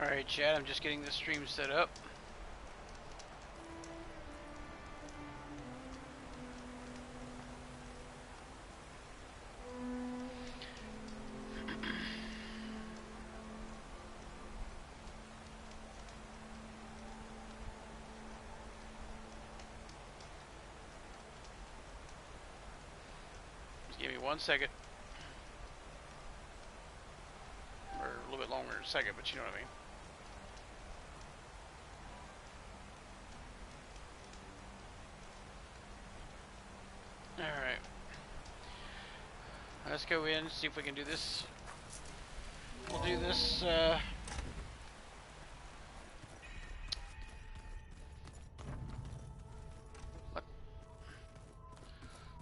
Alright, Chad, I'm just getting the stream set up. Just give me 1 second. Or a little bit longer in a second, but you know what I mean. Alright. Let's go in, see if we can do this. We'll do this,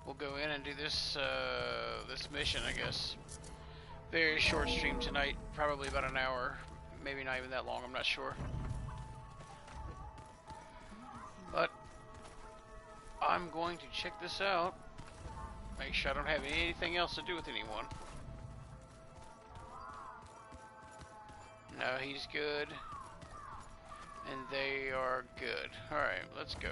we'll go in and do this, this mission, I guess. Very short stream tonight, probably about an hour. Maybe not even that long, I'm not sure. But I'm going to check this out. Make sure I don't have anything else to do with anyone. No, he's good. And they are good. Alright, let's go.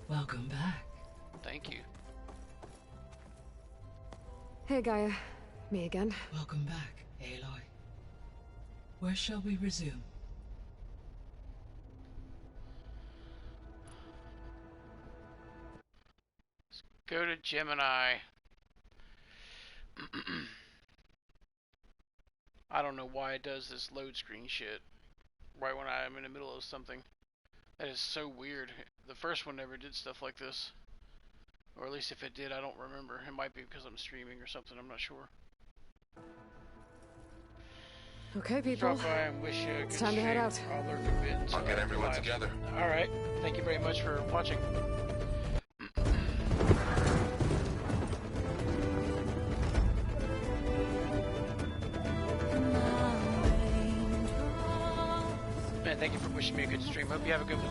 Welcome back. Thank you. Hey, Gaia. Me again. Welcome back, Aloy. Where shall we resume? Let's go to Gemini. I don't know why it does this load screen shit right when I'm in the middle of something. That is so weird. The first one never did stuff like this. Or at least if it did, I don't remember. It might be because I'm streaming or something, I'm not sure. Okay, people. Drop by and wish you a good It's time to head out. I'll lurk a bit until I'll get I'm everyone live. together. Alright, thank you very much for watching. Man, thank you for wishing me a good stream. Hope you have a good one.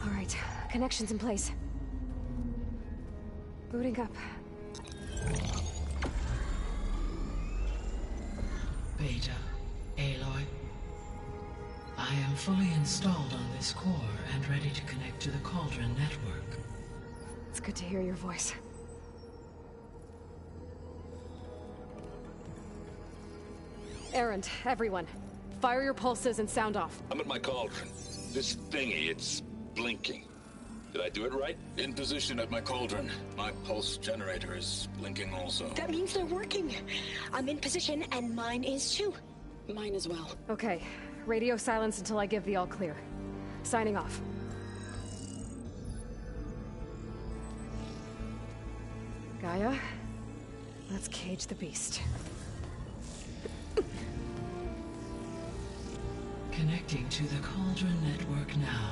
All right, connections in place. Booting up. Beta, Aloy. I am fully installed on this core and ready to connect to the Cauldron network. It's good to hear your voice. Errand, everyone. Fire your pulses and sound off. I'm at my cauldron. This thingy, it's blinking. Did I do it right? In position at my cauldron. My pulse generator is blinking also. That means they're working. I'm in position, and mine is too. Mine as well. Okay, radio silence until I give the all clear. Signing off. Gaia, let's cage the beast. Connecting to the Cauldron network now.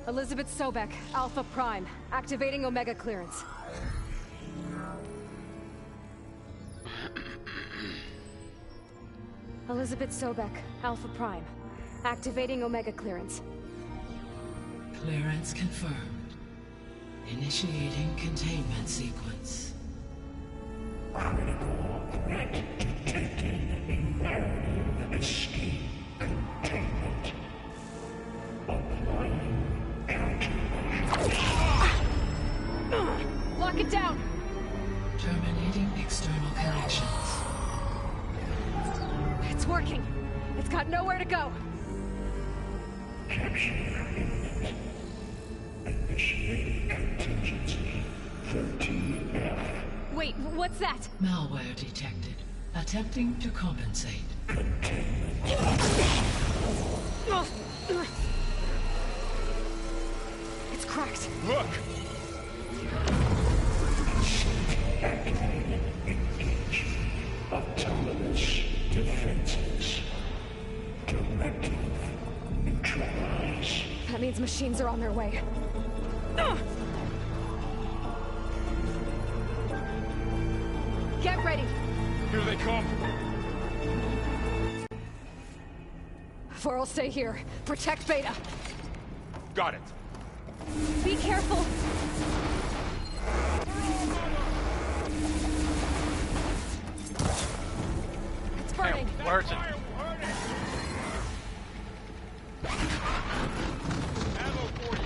Elizabeth Sobek, Alpha Prime, activating Omega clearance. Elizabeth Sobek, Alpha Prime, activating Omega clearance. Clearance confirmed. Initiating containment sequence. Critical threat detected. Imperative escape containment. working. It's got nowhere to go. Initiating contingency 13F. Wait, what's that? Malware detected. Attempting to compensate. It's cracked. Look! Activated. Engage. Autonomous defenses. Directive. Neutralize. That means machines are on their way. Get ready. Here they come! Vor'll stay here. Protect Beta. Got it! Be careful. It's burning. Where hurts it? Ammo for you!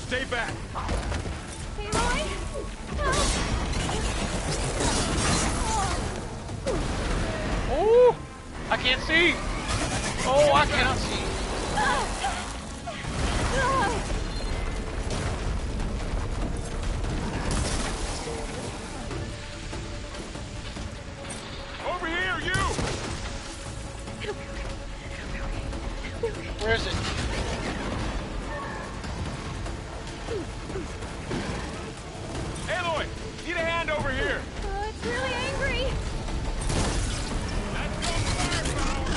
Stay back! Aloy? Help! Oh! I can't see! Oh, I cannot see. Over here, you! Where is it? Aloy! Need a hand over here! It's really angry. That's no firepower!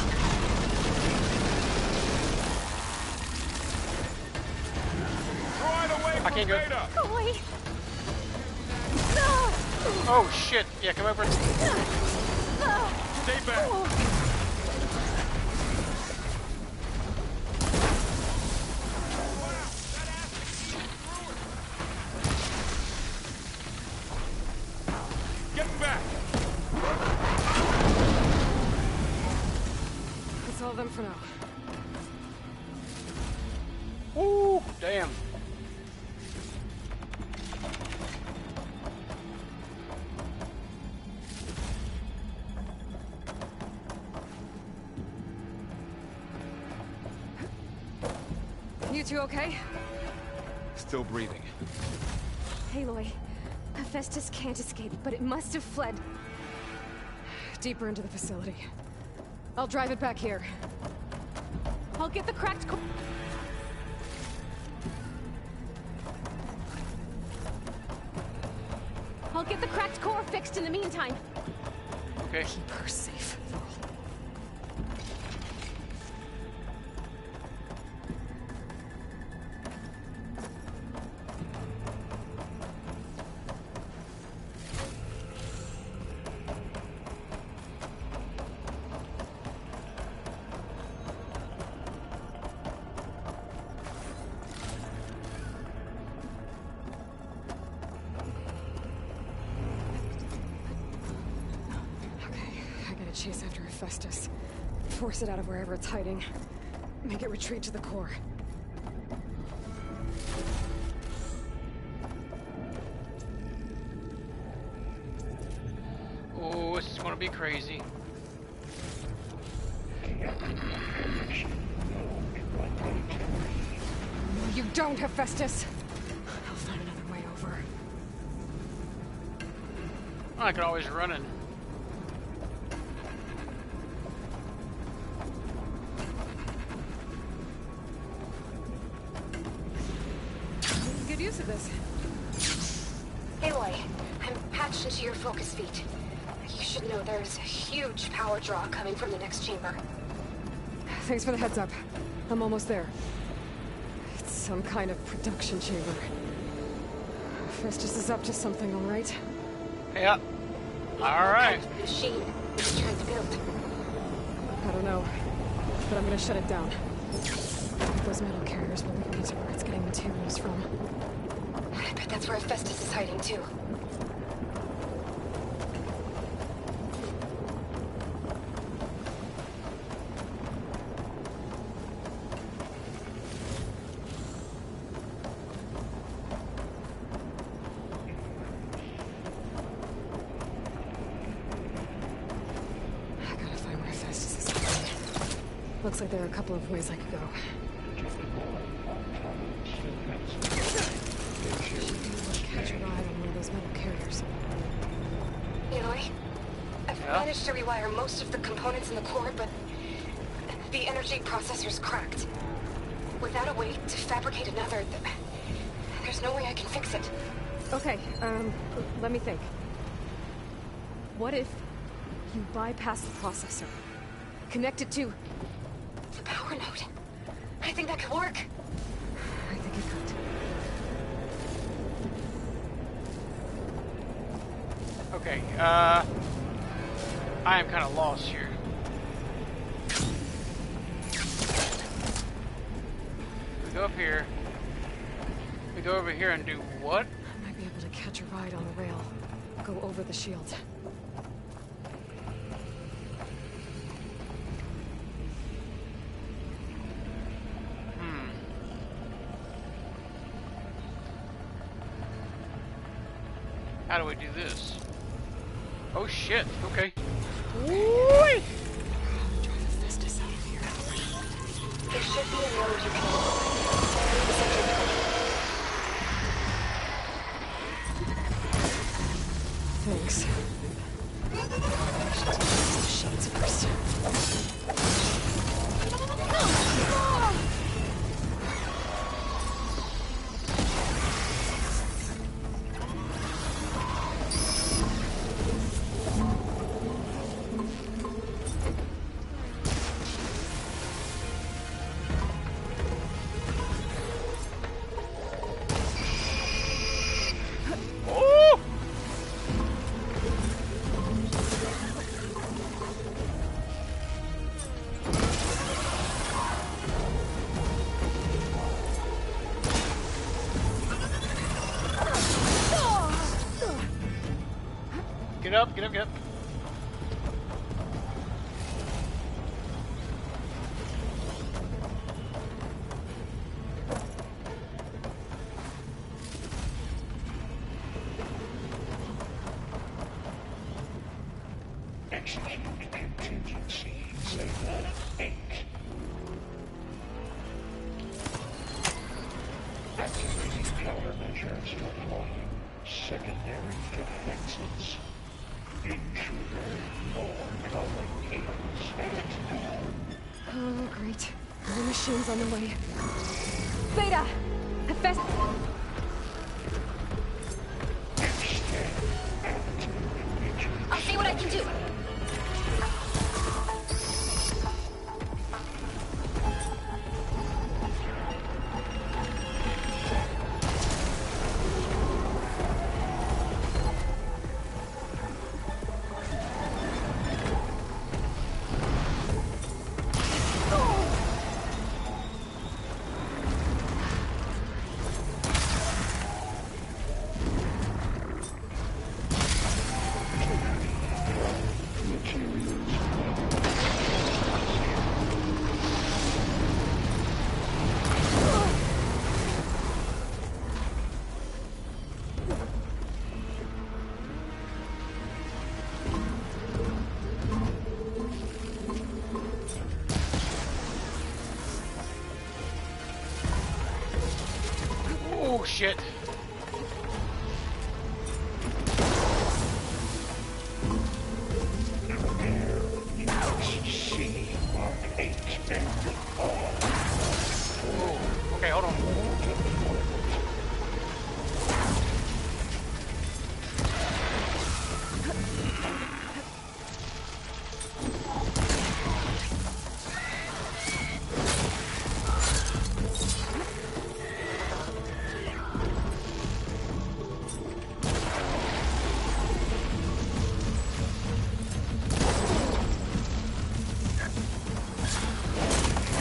Throw it away I from can't go. Beta! Boy. Oh shit! Yeah, come over. Stay back! Get back! That's all of them for now. Ooh, damn. You two okay? Still breathing. Aloy, Hephaestus can't escape, but it must have fled deeper into the facility. I'll drive it back here. I'll get the cracked core. I'll get the cracked core fixed in the meantime. Okay. Keep her safe. Chase after Hephaestus. Force it out of wherever it's hiding. Make it retreat to the core. Oh, this is gonna be crazy. No, you don't, Hephaestus! I'll find another way over. I could always run in. Good use of this. Aloy, I'm patched into your focus feed. You should know there's a huge power draw coming from the next chamber. Thanks for the heads up. I'm almost there. It's some kind of production chamber. Festus is up to something, all right? Yep. All right. What kind of machine he's trying to build? I don't know, but I'm gonna shut it down. Those metal carriers will lead me to where it's getting materials from. I bet that's where Festus is hiding too. Looks like there are a couple of ways I could go. Catch a ride on one of those metal carriers. Aloy, I've managed to rewire most of the components in the core, but the energy processor's cracked. Without a way to fabricate another, there's no way I can fix it. Okay, let me think. What if you bypass the processor? Connect it to the power node. I think that could work. I think it could. Okay, I am kind of lost here. We go up here. We go over here and do what? I might be able to catch a ride on the rail. Go over the shield. How do we do this? Oh shit, okay. Woo-wee! Try to fist us out of here. There should be a node you can Thanks. Shields first. Get up, get up, get up. Execute contingency label 8. Activating countermeasures deploying secondary defenses. Intruder, more collocations. Oh, great. The machine's on the way. Beta! Hephaestus! I'll see what I can do. Oh shit. Oh, okay, hold on.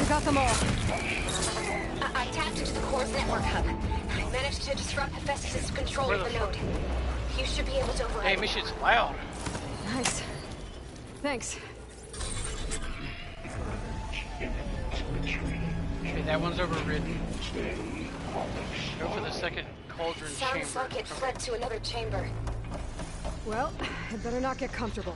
Got them all. I tapped into the core's network hub. I managed to disrupt Hephaestus' control of the node. You should be able to override. Hey, Misha, it's loud. Nice. Thanks. Okay, that one's overridden. Go for the second cauldron chamber. Sounds like it fled to another chamber. Well, I better not get comfortable.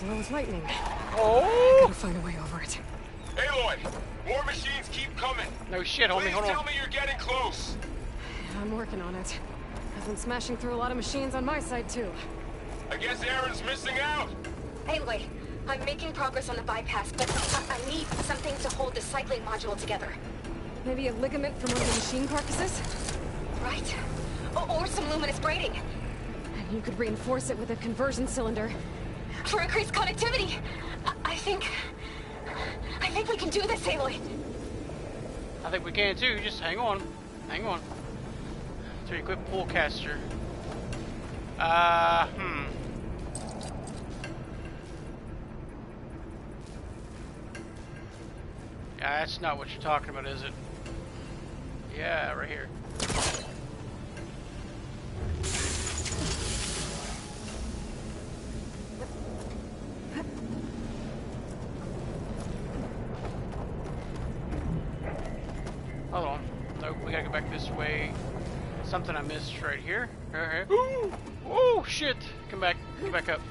slow as lightning. Oh! Gotta find a way over it. Aloy, more machines keep coming. No shit, homie, Please hold tell on. me you're getting close. I'm working on it. I've been smashing through a lot of machines on my side, too. I guess Aaron's missing out. Aloy, I'm making progress on the bypass, but I need something to hold the cycling module together. Maybe a ligament from one of the machine carcasses? Right? Or some luminous braiding. And you could reinforce it with a conversion cylinder. For increased connectivity. I think we can do this, Aloy. I think we can too, just hang on. Hang on. To equip pull caster. Yeah, that's not what you're talking about, is it? Yeah, right here. Hold on. Nope, we gotta go back this way. Something I missed right here. Right here. Ooh! Oh shit! Come back. Come back up.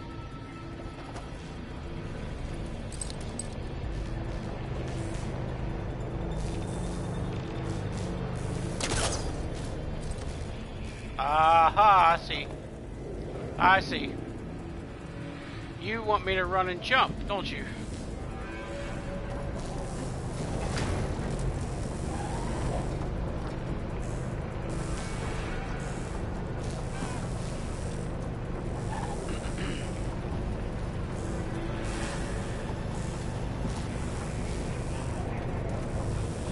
Aha! I see. I see. You want me to run and jump, don't you?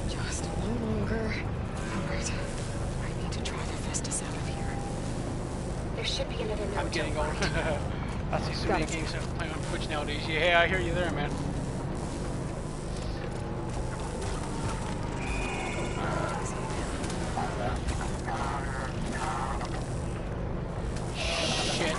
Just a little longer. Alright. I need to drive Hephaestus out of here. There should be another node. I'm getting old. I see so Got many it. games that play on Twitch nowadays. Yeah, I hear you there, man. Shit.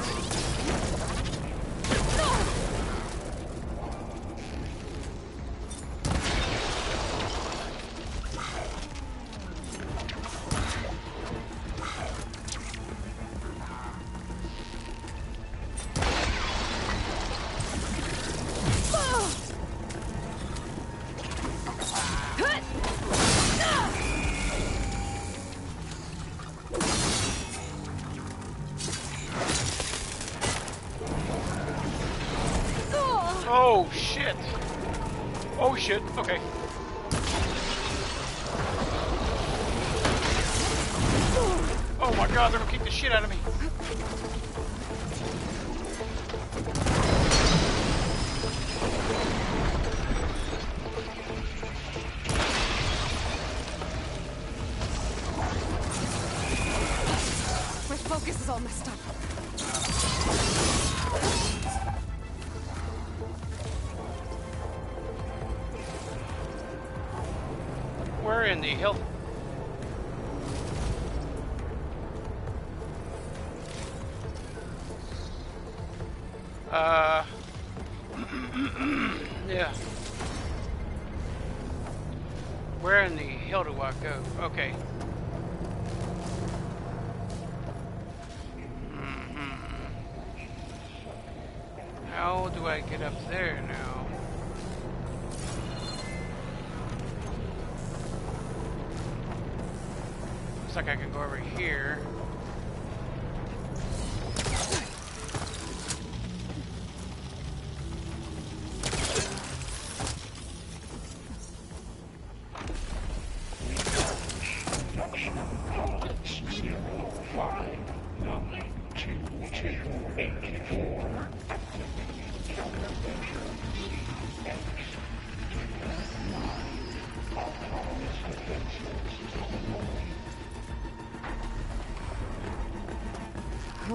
Oh shit! Oh shit, okay. Oh my god, they're gonna kick the shit out of me. My focus is all messed up. Where in the hell? Yeah. Where in the hell do I go? Okay. How do I get up there now? Looks like I can go over here.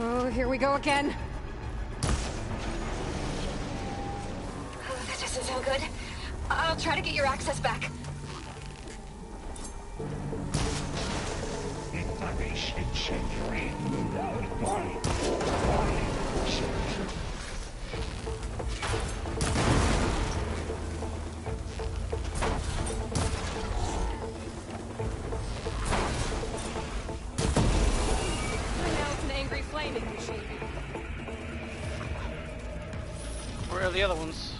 Oh, here we go again. Oh, that doesn't sound good. I'll try to get your access back. Increase incendiary. Body. And now it's an angry flaming machine. Where are the other ones?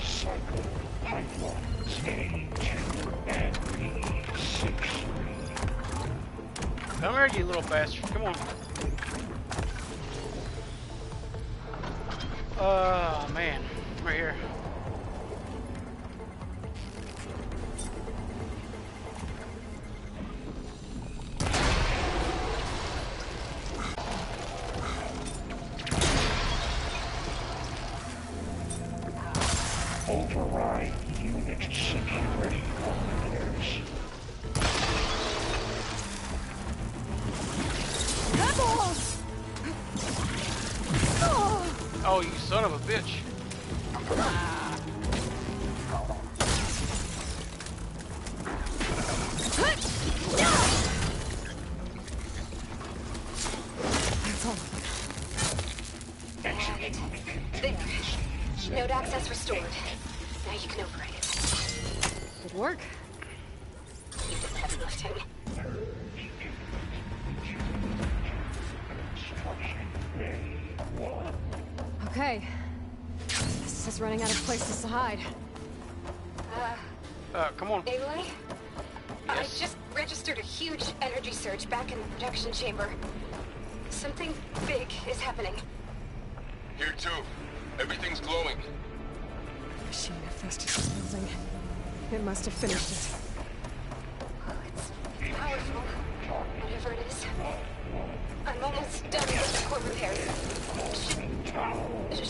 Cycle pipelines heading to MB63. Come here, you little bastard. Come on. Oh, man. Right here. Override unit security parameters. Pebbles! Oh, you son of a bitch. That's all of There. Node access restored. Now you can override it. it. Good work. You did the heavy lifting. Okay. This is running out of places to hide. Come on. Aloy? I Yes? just registered a huge energy surge back in the production chamber. Something big is happening. Here too. Everything's glowing. Machine Hephaestus is building. It must have finished it. Oh, it's powerful. Whatever it is. I'm almost done with the core repairs.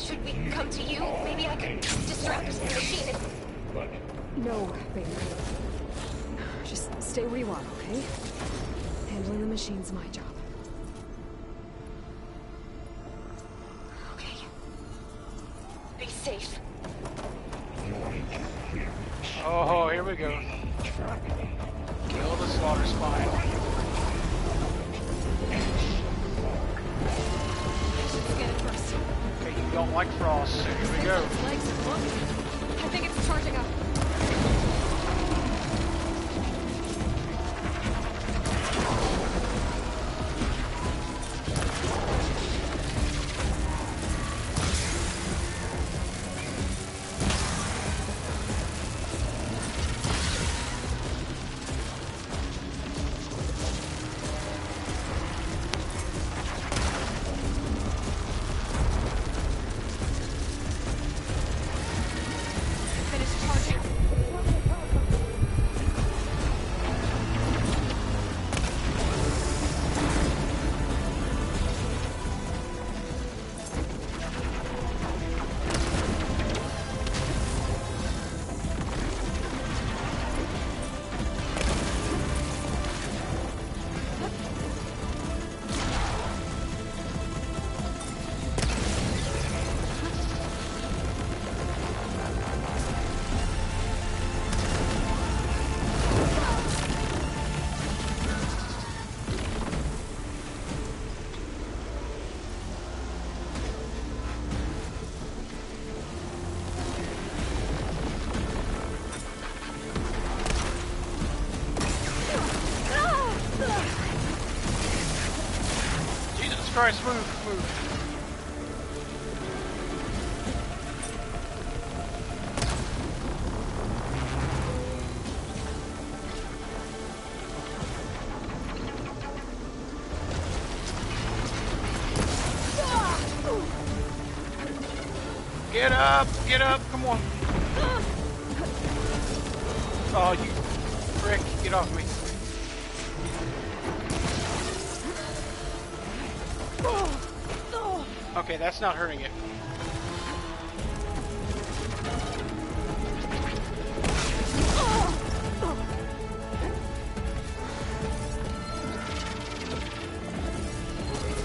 Should we come to you? Maybe I could distract the machine and... No, baby. Just stay where you are, okay? Handling the machine's my job. Okay. Be safe. Oh, here we go. Kill the slaughter spine. Scan it first. Okay, you don't like frost, so here we go. Its legs are glowing. I think it's charging up. Finished charging. Jesus Christ, move, move. Get up, come on. Oh, you frick, get off me. Okay, that's not hurting it.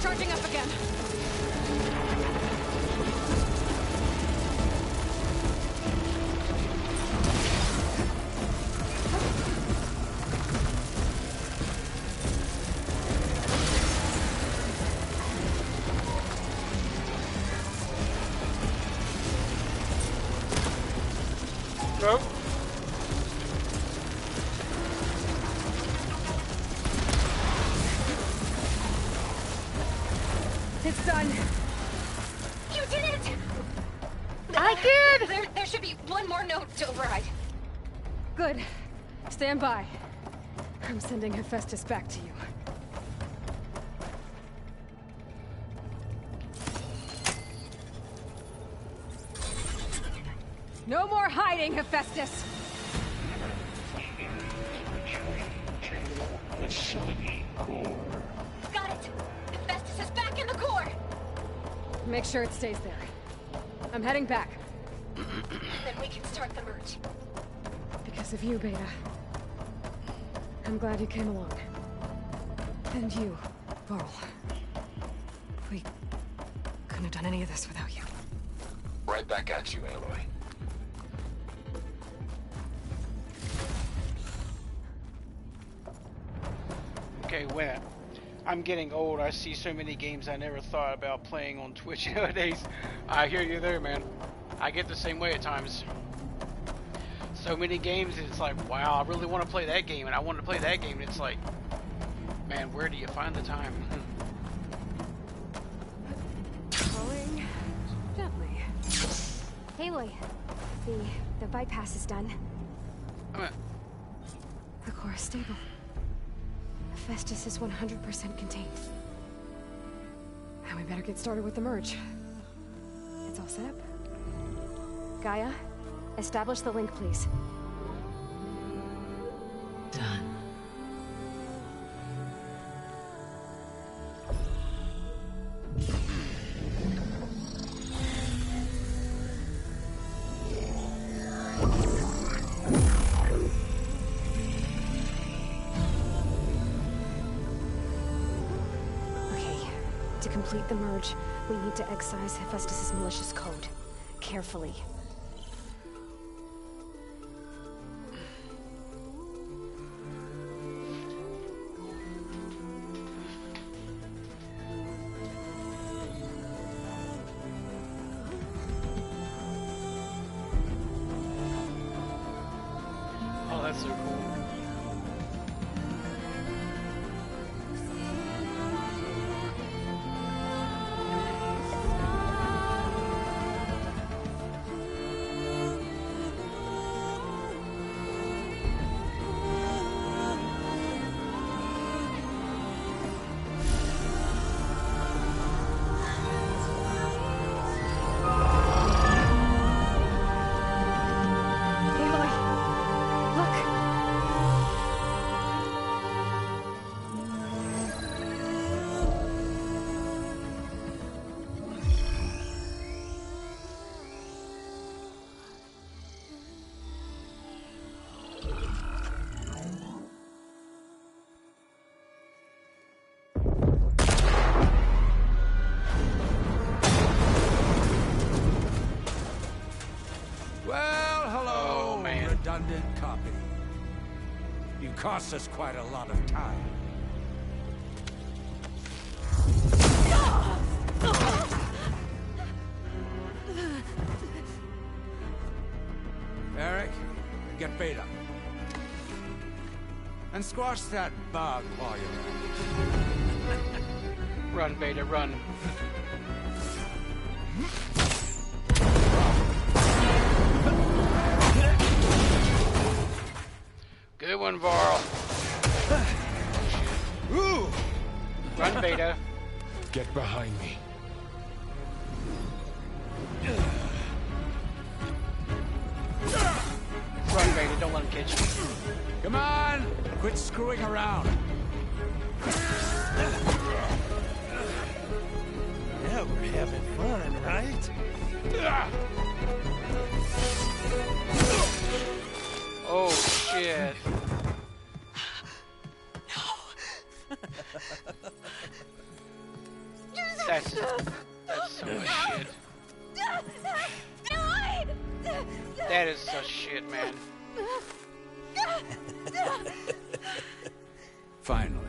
Charging up again. Go. I did! There should be one more node to override. Good. Stand by. I'm sending Hephaestus back to you. No more hiding, Hephaestus! Got it! Hephaestus is back in the core! Make sure it stays there. I'm heading back. Then we can start the merge. Because of you, Beta. I'm glad you came along. And you, Varl. We couldn't have done any of this without you. Right back at you, Aloy. Okay, when I'm getting old, I see so many games I never thought about playing on Twitch nowadays. I hear you there, man. I get the same way at times. So many games, it's like, wow, I really want to play that game, and I want to play that game, and it's like, man, where do you find the time? Going gently. Aloy, the bypass is done. The core is stable. Hephaestus is 100% contained. And we better get started with the merge. It's all set up. Gaia, establish the link, please. Done. To complete the merge, we need to excise Hephaestus' malicious code. Carefully. Oh, that's so cool. Redundant copy. You cost us quite a lot of time. Eric, get Beta. And squash that bug while you're at it. Run, Beta, run. Good one, Varl. Ooh! Run, Beta. Get behind me. Run, Beta. Don't let him catch you. Come on! Quit screwing around. Yeah, we're having fun, right? Oh, shit. That's so much shit. That is such shit, man. Finally.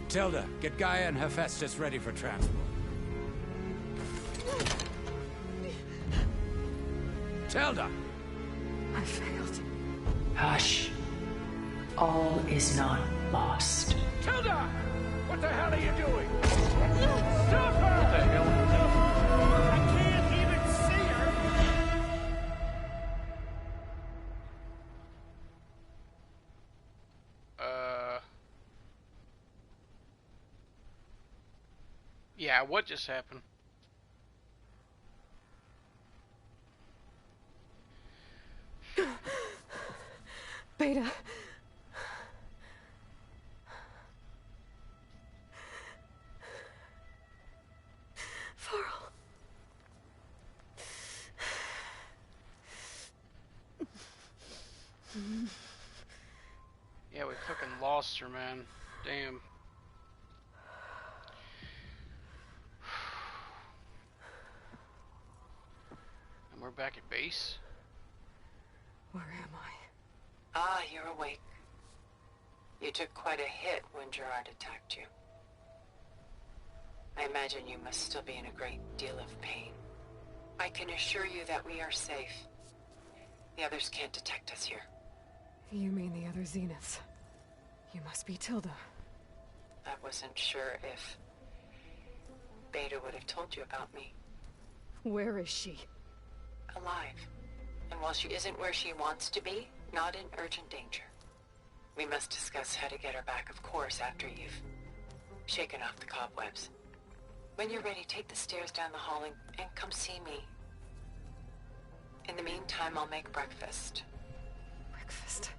Tilda, get Gaia and Hephaestus ready for transport. Tilda! I failed. Hush. All is not lost. Tilda! What the hell are you doing? Stop her! What the hell? I can't even see her! Yeah, what just happened? Beta. Varl. Yeah, we fucking lost her, man. Damn. And we're back at base? Where am I? Ah, you're awake. You took quite a hit when Gerard attacked you. I imagine you must still be in a great deal of pain. I can assure you that we are safe. The others can't detect us here. You mean the other Zeniths? You must be Tilda. I wasn't sure if Beta would have told you about me. Where is she? Alive. And while she isn't where she wants to be, not in urgent danger. We must discuss how to get her back, of course, after you've shaken off the cobwebs. When you're ready, take the stairs down the hall and come see me. In the meantime, I'll make breakfast. Breakfast?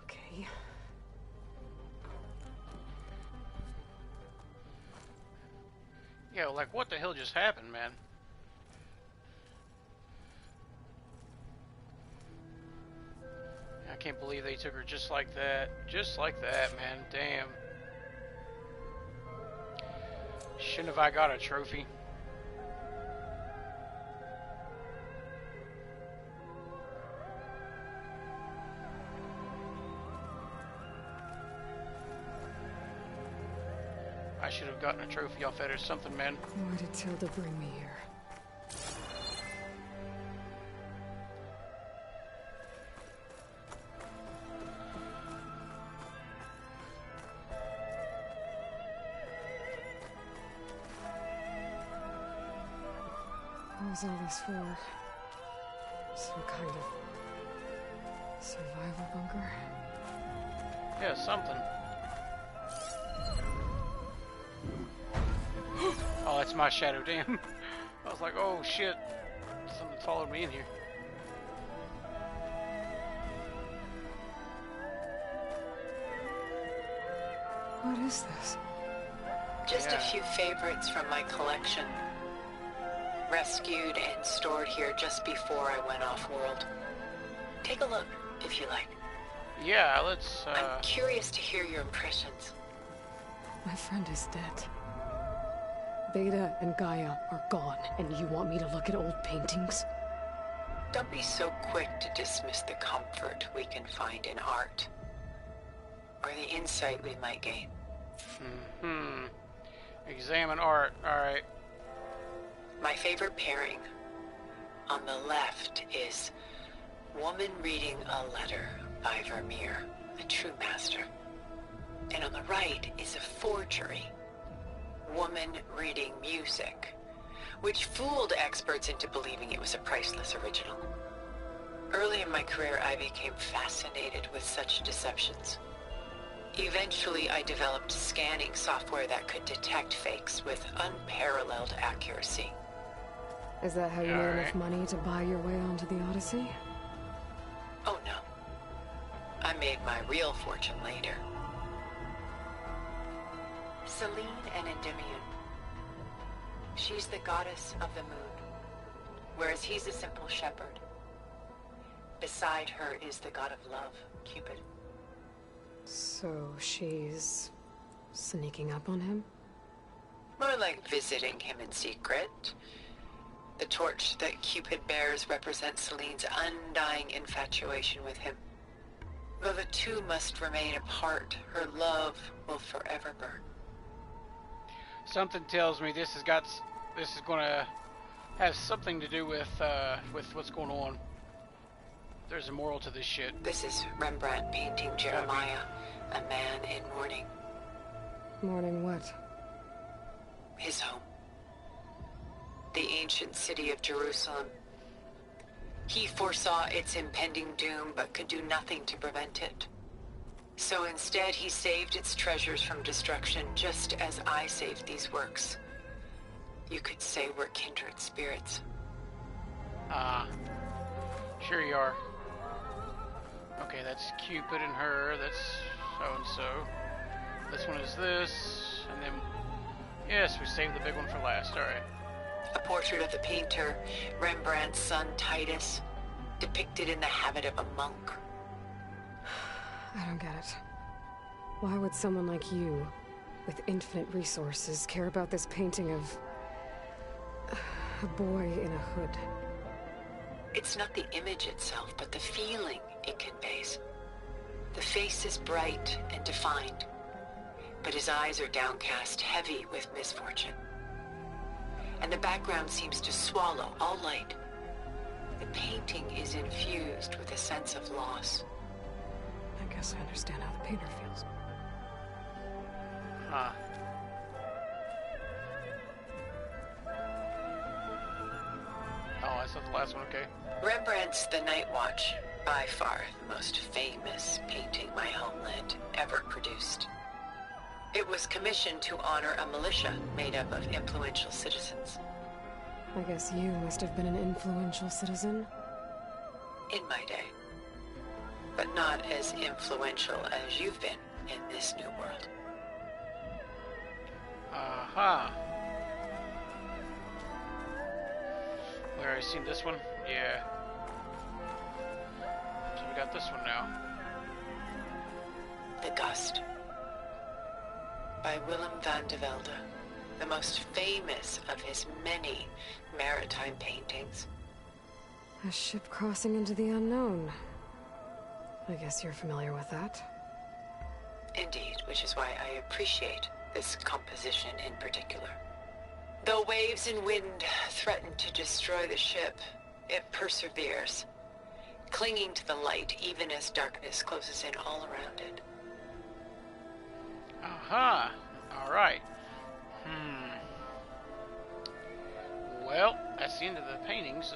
Okay. Yeah, like what the hell just happened, man? I can't believe they took her just like that. Just like that, man. Damn. Shouldn't have I got a trophy? I should have gotten a trophy off that or something, man. Why did Tilda bring me here? What was all this for? Some kind of survival bunker? Yeah, something. Oh, that's my shadow, damn. I was like, oh shit. Something followed me in here. What is this? Just a few favorites from my collection. Rescued and stored here just before I went off-world. Take a look, if you like. Yeah, let's, I'm curious to hear your impressions. My friend is dead. Beta and Gaia are gone, and you want me to look at old paintings? Don't be so quick to dismiss the comfort we can find in art. Or the insight we might gain. Examine art, alright. My favorite pairing on the left is Woman Reading a Letter by Vermeer, a true master. And on the right is a forgery, Woman Reading Music, which fooled experts into believing it was a priceless original. Early in my career, I became fascinated with such deceptions. Eventually, I developed scanning software that could detect fakes with unparalleled accuracy. Is that how you made enough money to buy your way onto the Odyssey? Oh no. I made my real fortune later. Selene and Endymion. She's the goddess of the moon, whereas he's a simple shepherd. Beside her is the god of love, Cupid. So she's sneaking up on him? More like visiting him in secret. The torch that Cupid bears represents Selene's undying infatuation with him. Though the two must remain apart, her love will forever burn. Something tells me this is gonna have something to do with what's going on. There's a moral to this shit. This is Rembrandt painting Jeremiah, a man in mourning. Mourning what? His home. The ancient city of Jerusalem. He foresaw its impending doom, but could do nothing to prevent it. So instead, he saved its treasures from destruction, just as I saved these works. You could say we're kindred spirits. Ah, sure you are. Okay, that's Cupid and her, that's so-and-so. This one is this, and then, yes, we saved the big one for last, alright. A portrait of the painter, Rembrandt's son Titus, depicted in the habit of a monk. I don't get it. Why would someone like you, with infinite resources, care about this painting of a boy in a hood? It's not the image itself, but the feeling it conveys. The face is bright and defined, but his eyes are downcast, heavy with misfortune. And the background seems to swallow all light. The painting is infused with a sense of loss. I guess I understand how the painter feels. Huh. Oh, that's not the last one, okay. Rembrandt's The Night Watch, by far the most famous painting my homeland ever produced. It was commissioned to honor a militia made up of influential citizens. I guess you must have been an influential citizen. In my day. But not as influential as you've been in this new world. Aha. Where I seen this one? Yeah. So we got this one now. The Gust. By Willem van de Velde, the most famous of his many maritime paintings. A ship crossing into the unknown. I guess you're familiar with that. Indeed, which is why I appreciate this composition in particular. Though waves and wind threaten to destroy the ship, it perseveres, clinging to the light even as darkness closes in all around it. Aha. Alright. Well, that's the end of the paintings.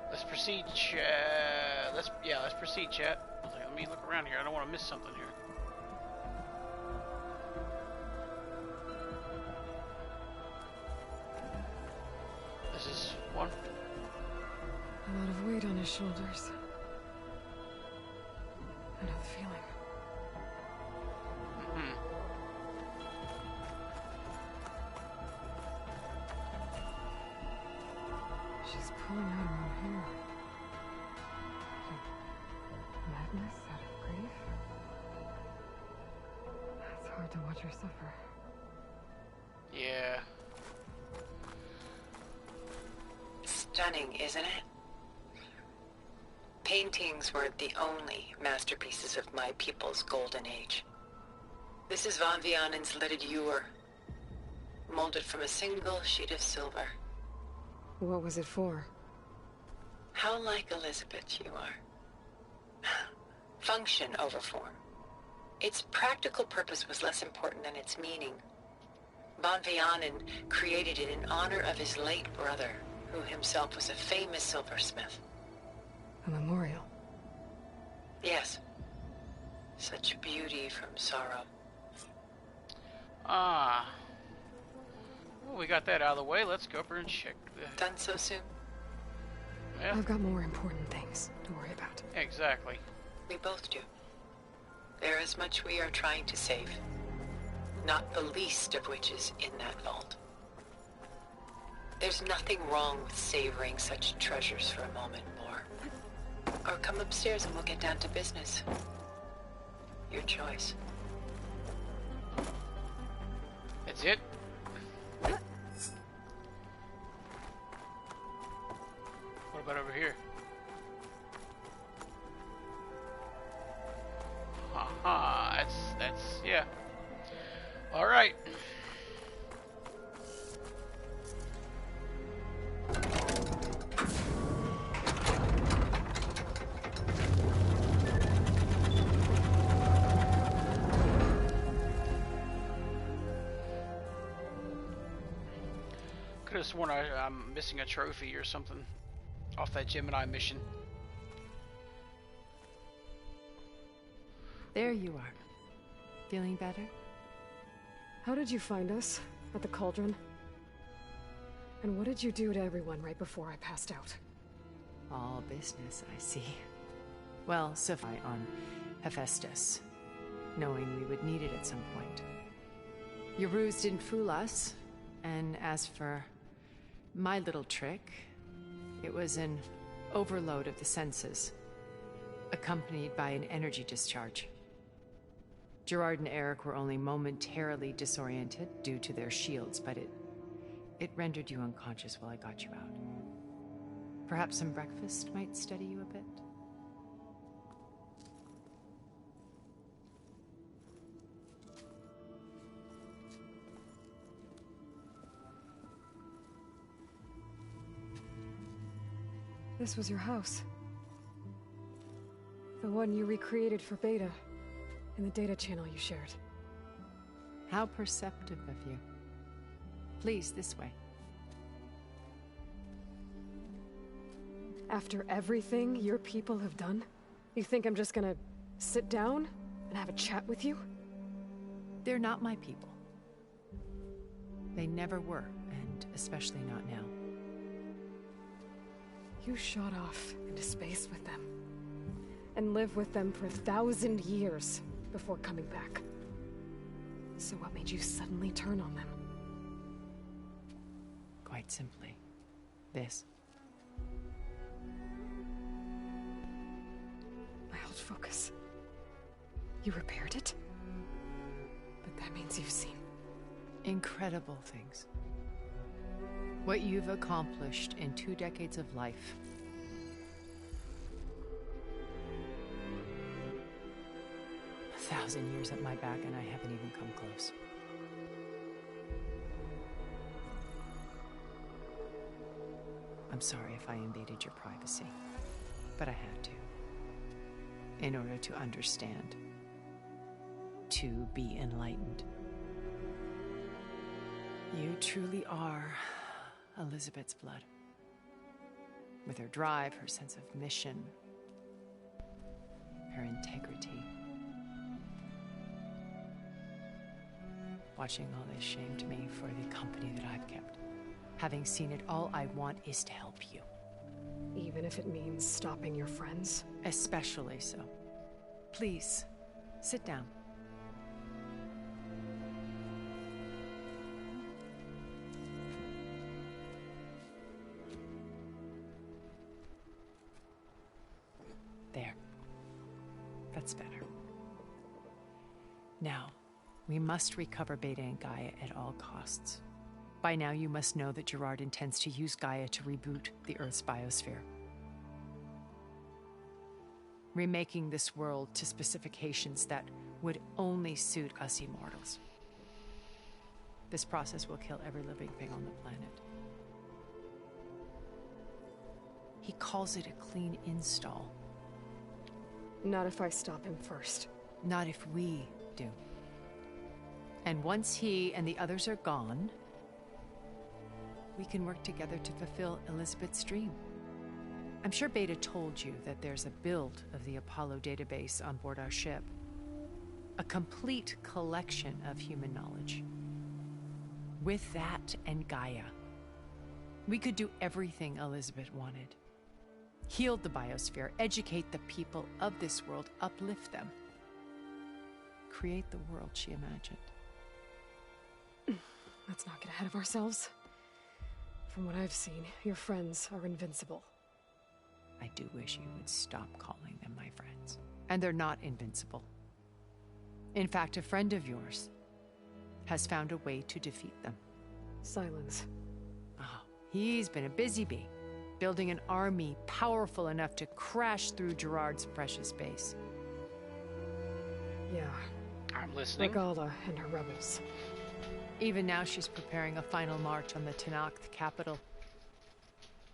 Let's proceed, chat. Let's proceed, chat. Let me look around here. I don't want to miss something here. This is one. A lot of weight on his shoulders. I know the feeling. She's pulling out her own hair. Madness out of grief? It's hard to watch her suffer. Yeah. Stunning, isn't it? Paintings weren't the only masterpieces of my people's golden age. This is Van Vianen's leaded ewer, molded from a single sheet of silver. What was it for? How like Elizabeth you are. Function over form. Its practical purpose was less important than its meaning. Van Vianen created it in honor of his late brother, who himself was a famous silversmith. A memorial? Yes. Such beauty from sorrow. Ah. Well, we got that out of the way. Let's go over and check the... Done so soon? Yeah. I've got more important things to worry about. Exactly. We both do. There is much we are trying to save. Not the least of which is in that vault. There's nothing wrong with savoring such treasures for a moment more. Or come upstairs and we'll get down to business. Your choice. That's it? What about over here? Haha, that's, yeah. Alright. Could have sworn I'm missing a trophy or something off that Gemini mission. There you are. Feeling better? How did you find us? At the cauldron? And what did you do to everyone right before I passed out? All business, I see. Well, Sophie on Hephaestus, knowing we would need it at some point. Your ruse didn't fool us, and as for my little trick, it was an overload of the senses, accompanied by an energy discharge. Gerard and Eric were only momentarily disoriented due to their shields, but it rendered you unconscious while I got you out. Perhaps some breakfast might steady you a bit? This was your house. The one you recreated for Beta, in the data channel you shared. How perceptive of you. Please, this way. After everything your people have done, you think I'm just gonna sit down and have a chat with you? They're not my people. They never were, and especially not now. You shot off into space with them, and lived with them for 1,000 years before coming back. So what made you suddenly turn on them? Quite simply, this. My old focus. You repaired it? But that means you've seen... incredible things. What you've accomplished in 2 decades of life. A 1,000 years at my back and I haven't even come close. I'm sorry if I invaded your privacy, but I had to. In order to understand. To be enlightened. You truly are Elizabeth's blood. With her drive, her sense of mission, her integrity. Watching all this shamed me for the company that I've kept. Having seen it, all I want is to help you. Even if it means stopping your friends? Especially so. Please, sit down. There. That's better. Now, we must recover Beta and Gaia at all costs. By now, you must know that Gerard intends to use Gaia to reboot the Earth's biosphere. Remaking this world to specifications that would only suit us immortals. This process will kill every living thing on the planet. He calls it a clean install. Not if I stop him first. Not if we do. And once he and the others are gone, we can work together to fulfill Elizabeth's dream. I'm sure Beta told you that there's a build of the Apollo database on board our ship. A complete collection of human knowledge. With that and Gaia, we could do everything Elizabeth wanted. Heal the biosphere, educate the people of this world, uplift them. Create the world she imagined. Let's not get ahead of ourselves. From what I've seen, your friends are invincible. I do wish you would stop calling them my friends. And they're not invincible. In fact, a friend of yours has found a way to defeat them. Silence. Oh, he's been a busy bee, building an army powerful enough to crash through Gerard's precious base. Yeah. I'm listening. Regala and her rebels. Even now she's preparing a final march on the Tenakth capital.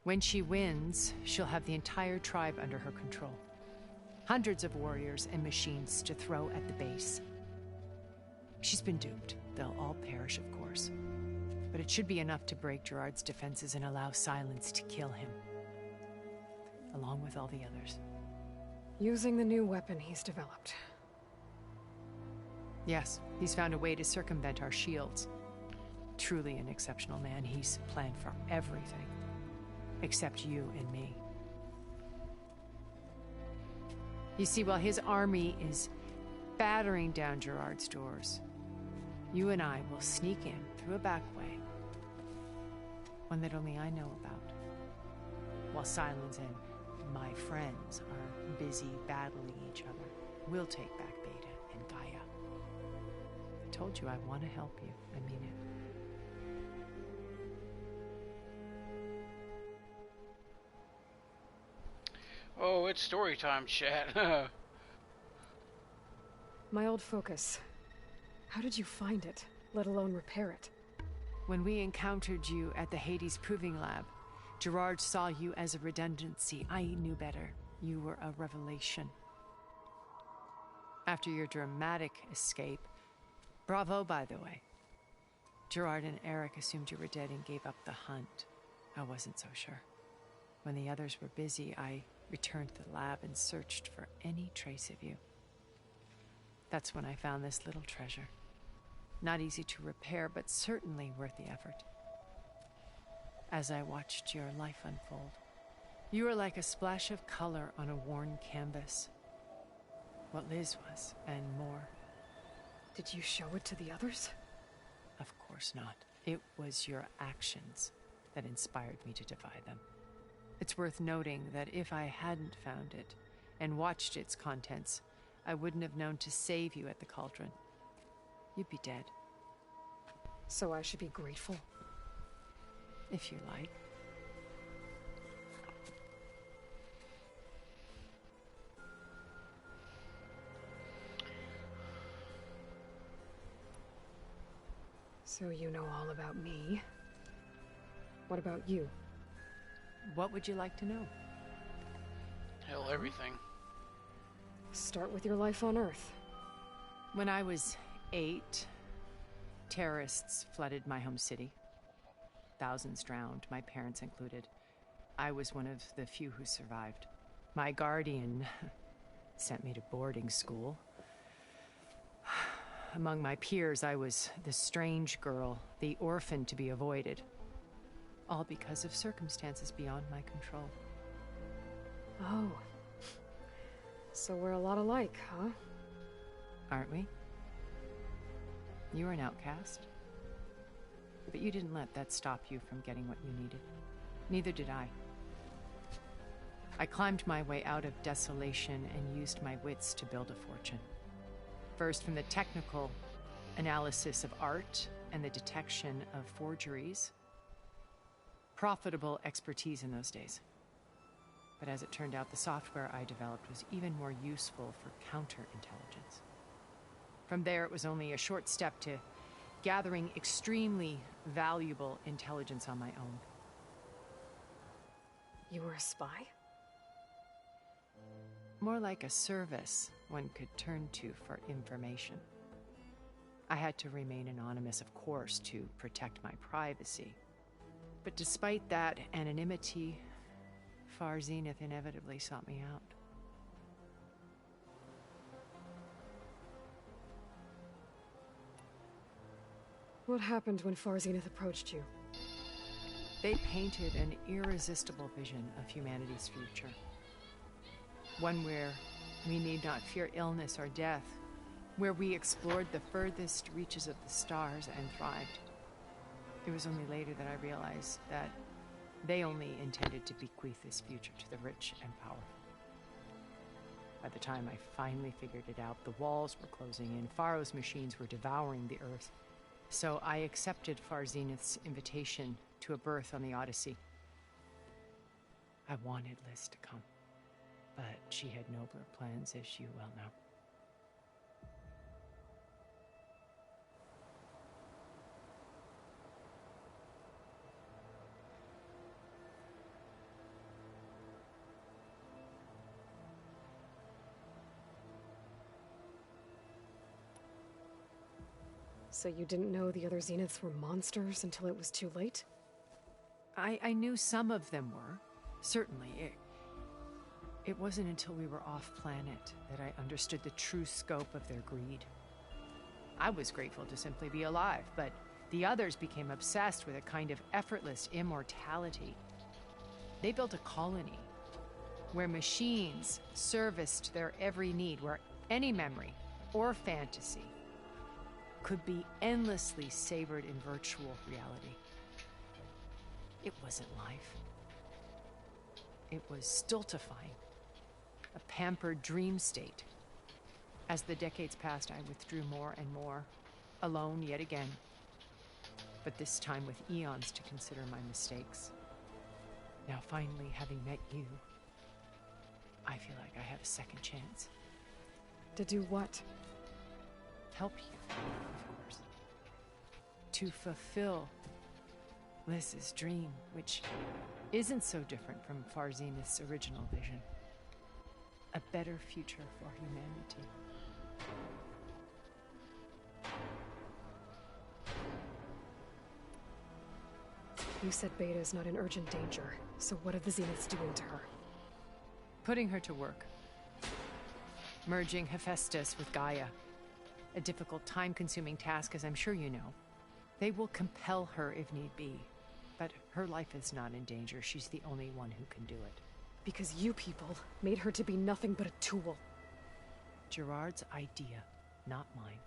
When she wins, she'll have the entire tribe under her control. Hundreds of warriors and machines to throw at the base. She's been duped. They'll all perish, of course. But it should be enough to break Gerard's defenses and allow Silence to kill him. Along with all the others. Using the new weapon he's developed. Yes, he's found a way to circumvent our shields. Truly an exceptional man. He's planned for everything. Except you and me. You see, while his army is battering down Gerard's doors, you and I will sneak in through a back way. One that only I know about. While Silence and my friends are busy battling each other, we'll take back Beta and Gaia. I told you I want to help you. I mean it. Oh, it's story time, chat. My old focus. How did you find it, let alone repair it? When we encountered you at the Hades Proving Lab, Gerard saw you as a redundancy. I knew better. You were a revelation. After your dramatic escape, bravo, by the way. Gerard and Eric assumed you were dead and gave up the hunt. I wasn't so sure. When the others were busy, I returned to the lab and searched for any trace of you. That's when I found this little treasure. Not easy to repair, but certainly worth the effort. As I watched your life unfold, you were like a splash of color on a worn canvas. What Liz was, and more. Did you show it to the others? Of course not. It was your actions that inspired me to defy them. It's worth noting that if I hadn't found it and watched its contents, I wouldn't have known to save you at the cauldron. You'd be dead. So I should be grateful? If you like. So you know all about me. What about you? What would you like to know? Hell, everything. Start with your life on Earth. When I was 8, terrorists flooded my home city. Thousands drowned, my parents included. I was one of the few who survived. My guardian sent me to boarding school. Among my peers, I was the strange girl, the orphan to be avoided. All because of circumstances beyond my control. Oh. So we're a lot alike, huh? Aren't we? You were an outcast. But you didn't let that stop you from getting what you needed. Neither did I. I climbed my way out of desolation and used my wits to build a fortune. First, from the technical analysis of art and the detection of forgeries. Profitable expertise in those days. But as it turned out, the software I developed was even more useful for counterintelligence. From there, it was only a short step to gathering extremely valuable intelligence on my own. You were a spy? More like a service one could turn to for information. I had to remain anonymous, of course, to protect my privacy. But despite that anonymity, Far Zenith inevitably sought me out. What happened when Far Zenith approached you? They painted an irresistible vision of humanity's future. One where we need not fear illness or death, where we explored the furthest reaches of the stars and thrived. It was only later that I realized that they only intended to bequeath this future to the rich and powerful. By the time I finally figured it out, the walls were closing in, Pharaoh's machines were devouring the earth. So I accepted Far Zenith's invitation to a berth on the Odyssey. I wanted Liz to come, but she had nobler plans, as you well know. So you didn't know the other Zeniths were monsters until it was too late? I knew some of them were, certainly. It wasn't until we were off-planet that I understood the true scope of their greed. I was grateful to simply be alive, but the others became obsessed with a kind of effortless immortality. They built a colony where machines serviced their every need, where any memory or fantasy could be endlessly savored in virtual reality. It wasn't life. It was stultifying, a pampered dream state. As the decades passed, I withdrew more and more, alone yet again, but this time with eons to consider my mistakes. Now, finally, having met you, I feel like I have a second chance. To do what? Help you, of course. To fulfill Liz's dream, which isn't so different from Farzenith's original vision. A better future for humanity. You said Beta is not in urgent danger, so what are the Zeniths doing to her? Putting her to work. Merging Hephaestus with Gaia. A difficult, time-consuming task, as I'm sure you know. They will compel her if need be. But her life is not in danger. She's the only one who can do it. Because you people made her to be nothing but a tool. Gerard's idea, not mine.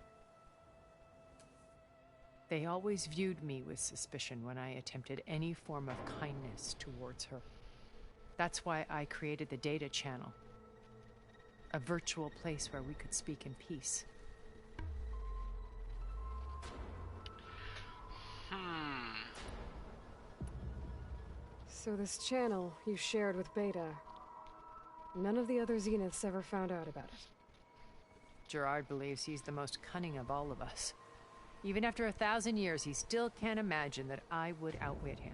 They always viewed me with suspicion when I attempted any form of kindness towards her. That's why I created the data channel. A virtual place where we could speak in peace. So this channel you shared with Beta, none of the other Zeniths ever found out about it. Gerard believes he's the most cunning of all of us. Even after 1,000 years, he still can't imagine that I would outwit him.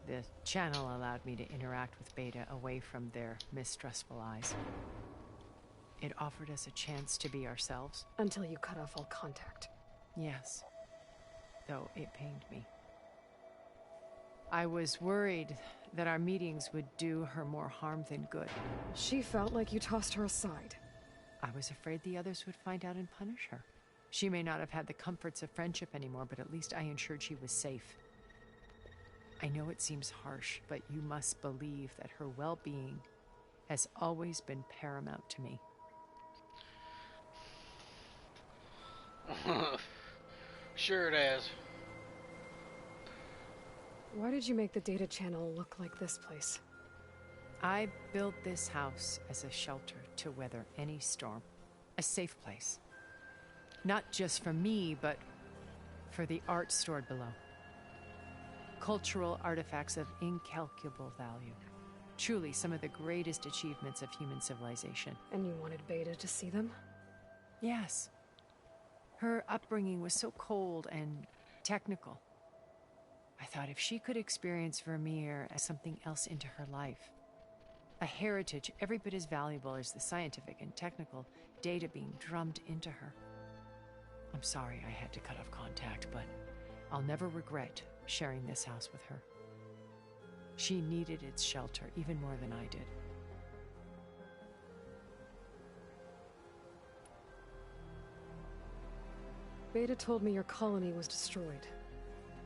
The channel allowed me to interact with Beta away from their mistrustful eyes. It offered us a chance to be ourselves. Until you cut off all contact. Yes. Though it pained me. I was worried that our meetings would do her more harm than good. She felt like you tossed her aside. I was afraid the others would find out and punish her. She may not have had the comforts of friendship anymore, but at least I ensured she was safe. I know it seems harsh, but you must believe that her well-being has always been paramount to me. Sure it has. Why did you make the data channel look like this place? I built this house as a shelter to weather any storm. A safe place. Not just for me, but for the art stored below. Cultural artifacts of incalculable value. Truly some of the greatest achievements of human civilization. And you wanted Beta to see them? Yes. Her upbringing was so cold and technical. I thought if she could experience Vermeer as something else into her life, a heritage every bit as valuable as the scientific and technical data being drummed into her. I'm sorry I had to cut off contact, but I'll never regret sharing this house with her. She needed its shelter even more than I did. Beta told me your colony was destroyed.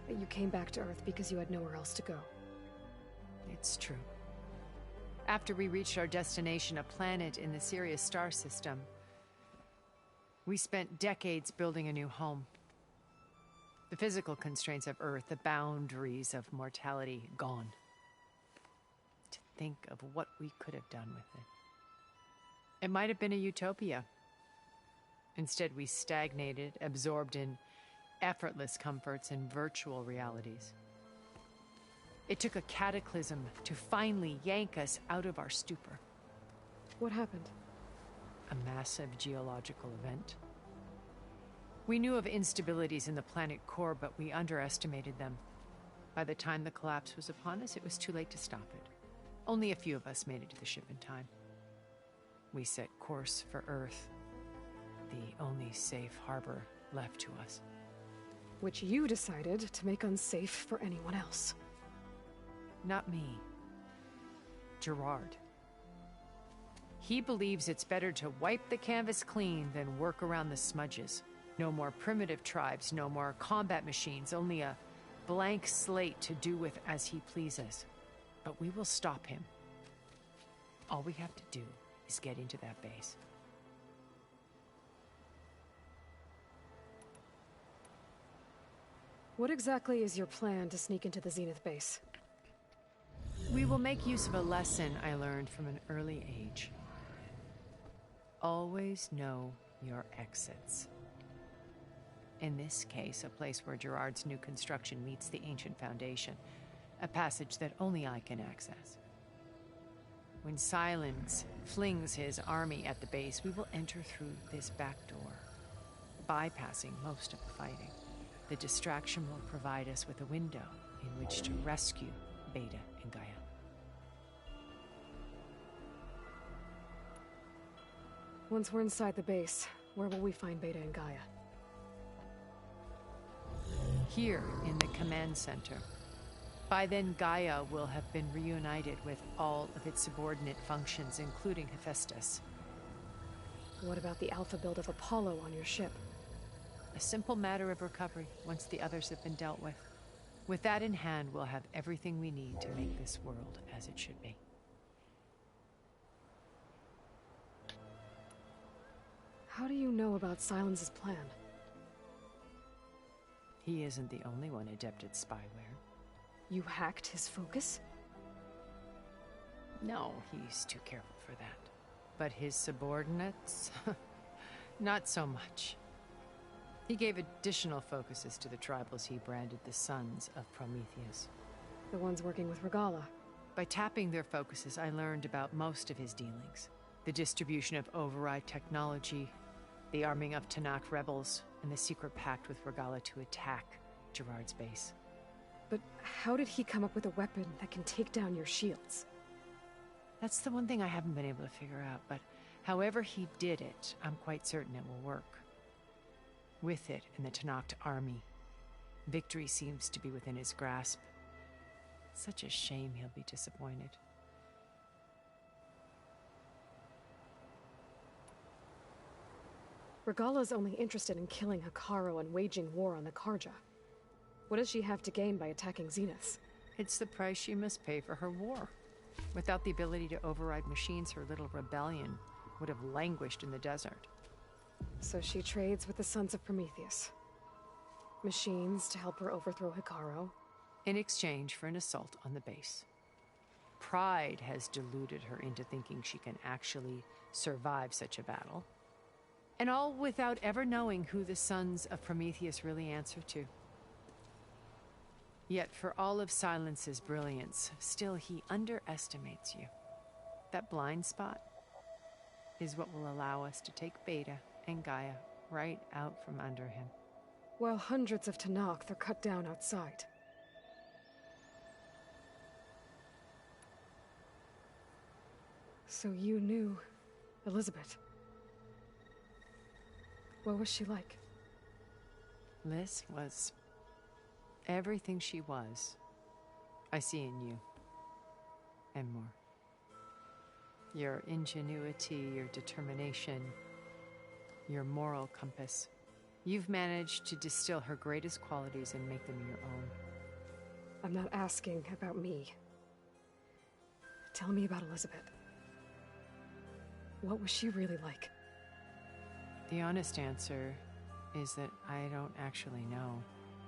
That you came back to Earth because you had nowhere else to go. It's true. After we reached our destination, a planet in the Sirius star system, we spent decades building a new home. The physical constraints of Earth, the boundaries of mortality, gone. To think of what we could have done with it. It might have been a utopia. Instead, we stagnated, absorbed in effortless comforts and virtual realities. It took a cataclysm to finally yank us out of our stupor. What happened? A massive geological event. We knew of instabilities in the planet core, but we underestimated them. By the time the collapse was upon us, it was too late to stop it. Only a few of us made it to the ship in time. We set course for Earth, the only safe harbor left to us. Which you decided to make unsafe for anyone else. Not me. Gerard. He believes it's better to wipe the canvas clean than work around the smudges. No more primitive tribes, no more combat machines, only a blank slate to do with as he pleases. But we will stop him. All we have to do is get into that base. What exactly is your plan to sneak into the Zenith base? We will make use of a lesson I learned from an early age. Always know your exits. In this case, a place where Gerard's new construction meets the ancient foundation, a passage that only I can access. When Silence flings his army at the base, we will enter through this back door, bypassing most of the fighting. The distraction will provide us with a window in which to rescue Beta and Gaia. Once we're inside the base, where will we find Beta and Gaia? Here in the command center. By then, Gaia will have been reunited with all of its subordinate functions, including Hephaestus. What about the alpha build of Apollo on your ship? A simple matter of recovery once the others have been dealt with. With that in hand, we'll have everything we need to make this world as it should be. How do you know about Silence's plan? He isn't the only one adept at spyware. You hacked his focus? No, he's too careful for that. But his subordinates? Not so much. He gave additional focuses to the tribals he branded the Sons of Prometheus. The ones working with Regala. By tapping their focuses, I learned about most of his dealings. The distribution of override technology, the arming of Tanakh rebels, and the secret pact with Regala to attack Gerard's base. But how did he come up with a weapon that can take down your shields? That's the one thing I haven't been able to figure out, but however he did it, I'm quite certain it will work. With it and the Tanakh army, victory seems to be within his grasp. Such a shame he'll be disappointed. Regala's only interested in killing Hikaru and waging war on the Karja. What does she have to gain by attacking Zenith? It's the price she must pay for her war. Without the ability to override machines, her little rebellion would have languished in the desert. So she trades with the Sons of Prometheus. Machines to help her overthrow Hikaru. In exchange for an assault on the base. Pride has deluded her into thinking she can actually survive such a battle. And all without ever knowing who the Sons of Prometheus really answer to. Yet for all of Silence's brilliance, still he underestimates you. That blind spot is what will allow us to take Beta and Gaia right out from under him. While hundreds of Tanakh are cut down outside. So you knew Elizabeth. What was she like? Liz was everything she was. I see in you. And more. Your ingenuity, your determination, your moral compass. You've managed to distill her greatest qualities and make them your own. I'm not asking about me. Tell me about Elizabeth. What was she really like? The honest answer is that I don't actually know.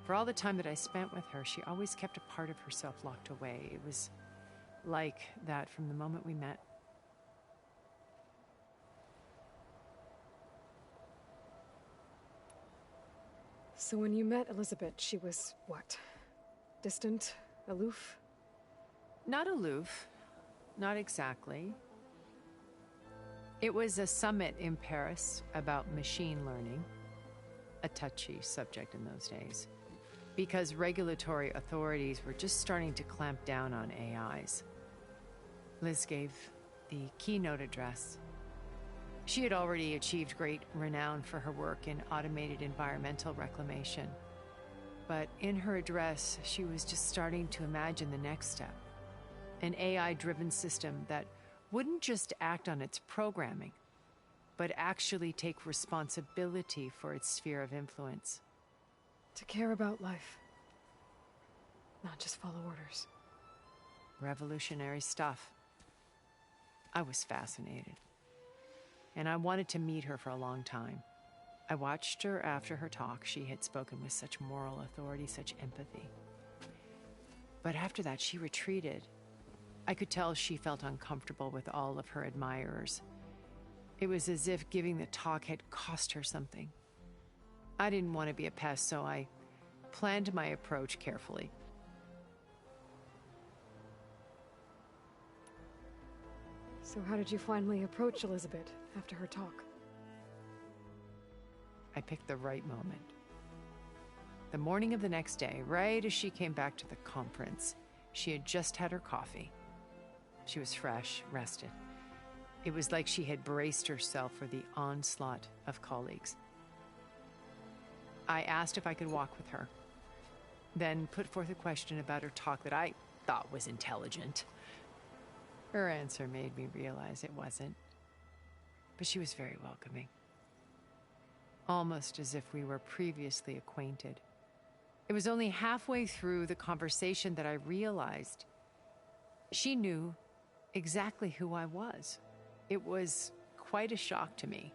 For all the time that I spent with her, she always kept a part of herself locked away. It was like that from the moment we met. So when you met Elizabeth, she was what? Distant? Aloof? Not aloof. Not exactly. It was a summit in Paris about machine learning, a touchy subject in those days, because regulatory authorities were just starting to clamp down on AIs. Liz gave the keynote address. She had already achieved great renown for her work in automated environmental reclamation. But in her address, she was just starting to imagine the next step. An AI-driven system that wouldn't just act on its programming, but actually take responsibility for its sphere of influence. To care about life. Not just follow orders. Revolutionary stuff. I was fascinated. And I wanted to meet her for a long time. I watched her after her talk. She had spoken with such moral authority, such empathy. But after that, she retreated. I could tell she felt uncomfortable with all of her admirers. It was as if giving the talk had cost her something. I didn't want to be a pest, so I planned my approach carefully. So how did you finally approach Elizabeth after her talk? I picked the right moment. The morning of the next day, right as she came back to the conference, she had just had her coffee. She was fresh, rested. It was like she had braced herself for the onslaught of colleagues. I asked if I could walk with her, then put forth a question about her talk that I thought was intelligent. Her answer made me realize it wasn't, but she was very welcoming. Almost as if we were previously acquainted. It was only halfway through the conversation that I realized she knew exactly who I was. It was quite a shock to me.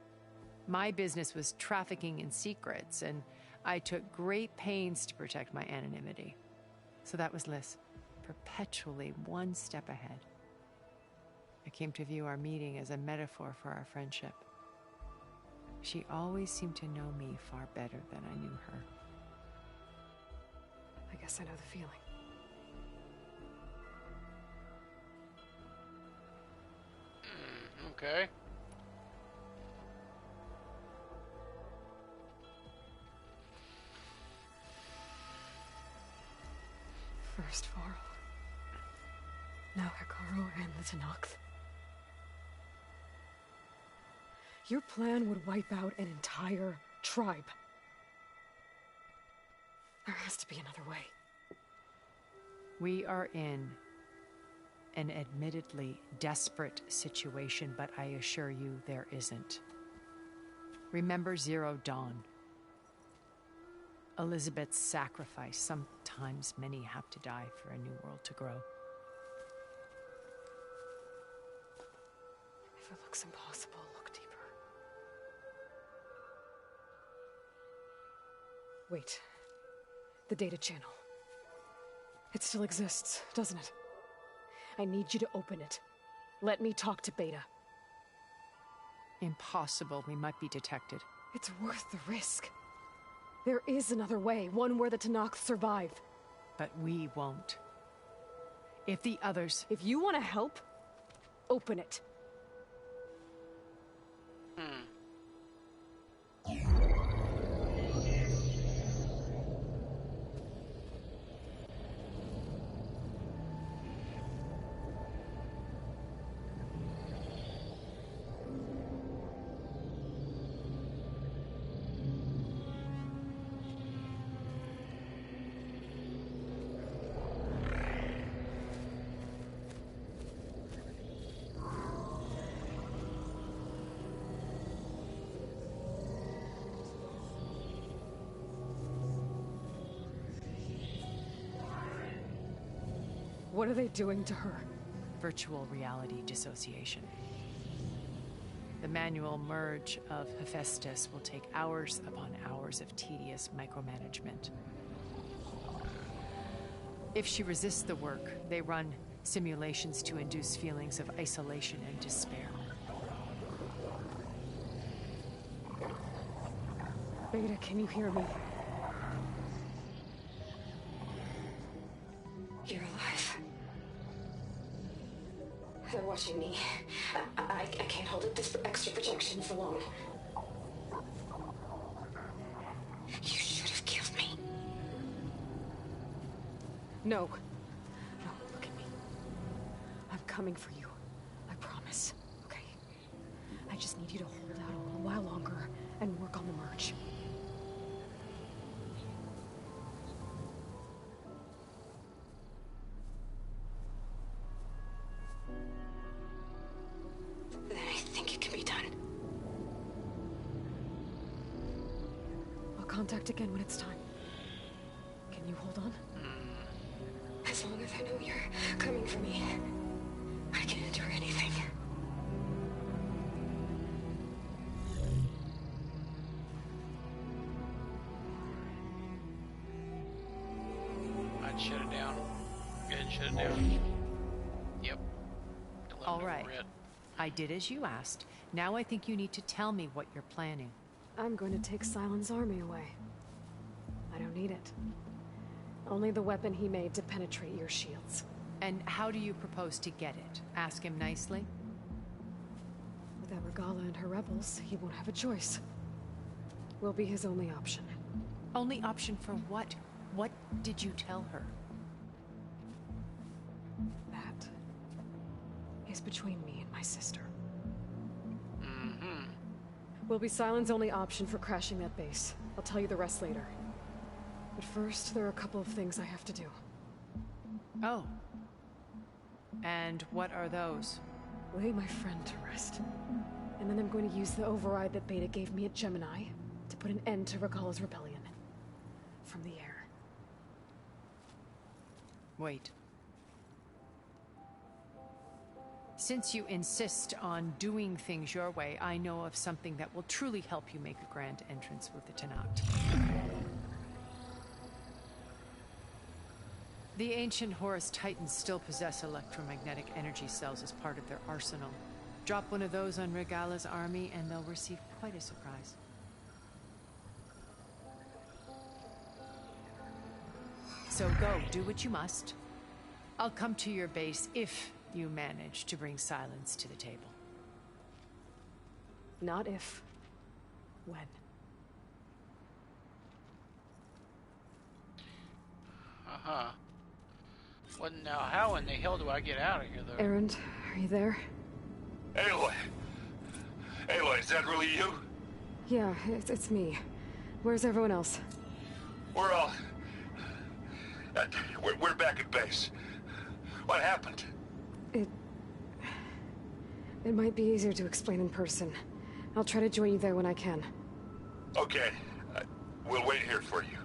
My business was trafficking in secrets, and I took great pains to protect my anonymity. So that was Liz, perpetually one step ahead. I came to view our meeting as a metaphor for our friendship. She always seemed to know me far better than I knew her. I guess I know the feeling. Okay. First Varl. Now Hikaru and the Tenakth. Your plan would wipe out an entire tribe. There has to be another way. We are in an admittedly desperate situation, but I assure you there isn't. Remember Zero Dawn. Elizabeth's sacrifice. Sometimes many have to die for a new world to grow. If it looks impossible, look deeper. Wait. The data channel. It still exists, doesn't it? I need you to open it. Let me talk to Beta. Impossible. We might be detected. It's worth the risk. There is another way, one where the Tenakth survive. But we won't. If the others... If you want to help, open it. What are they doing to her? Virtual reality dissociation. The manual merge of Hephaestus will take hours upon hours of tedious micromanagement. If she resists the work, they run simulations to induce feelings of isolation and despair. Beta, can you hear me? You're alive. They're watching me. I can't hold up this extra projection for long. You should have killed me. No. No, look at me. I'm coming for you. I promise. Okay? I just need you to hold out a little while longer and work on the merge. Then I think it can be done. contact again when it's time. Can you hold on? As long as I know you're coming for me, I can endure anything. I'd shut it down. Go ahead and shut it down. Yep. All right. I did as you asked. Now I think you need to tell me what you're planning. I'm going to take Silent's army away. I don't need it. Only the weapon he made to penetrate your shields. And how do you propose to get it? Ask him nicely? Without Regala and her rebels, he won't have a choice. We'll be his only option. Only option for what? What did you tell her? That is between me and my sister. Will be Silent's only option for crashing that base. I'll tell you the rest later. But first, there are a couple of things I have to do. Oh. And what are those? Lay my friend to rest. And then I'm going to use the override that Beta gave me at Gemini to put an end to Regala's rebellion. From the air. Wait. Since you insist on doing things your way, I know of something that will truly help you make a grand entrance with the Tenat. The ancient Horus Titans still possess electromagnetic energy cells as part of their arsenal. Drop one of those on Regala's army and they'll receive quite a surprise. So go, do what you must. I'll come to your base if you manage to bring silence to the table. Not if. When. Uh-huh. Well, now, how in the hell do I get out of here, though? Erend, are you there? Aloy! Aloy, is that really you? Yeah, it's me. Where's everyone else? We're all... we're back at base. What happened? It might be easier to explain in person. I'll try to join you there when I can. Okay. We'll wait here for you.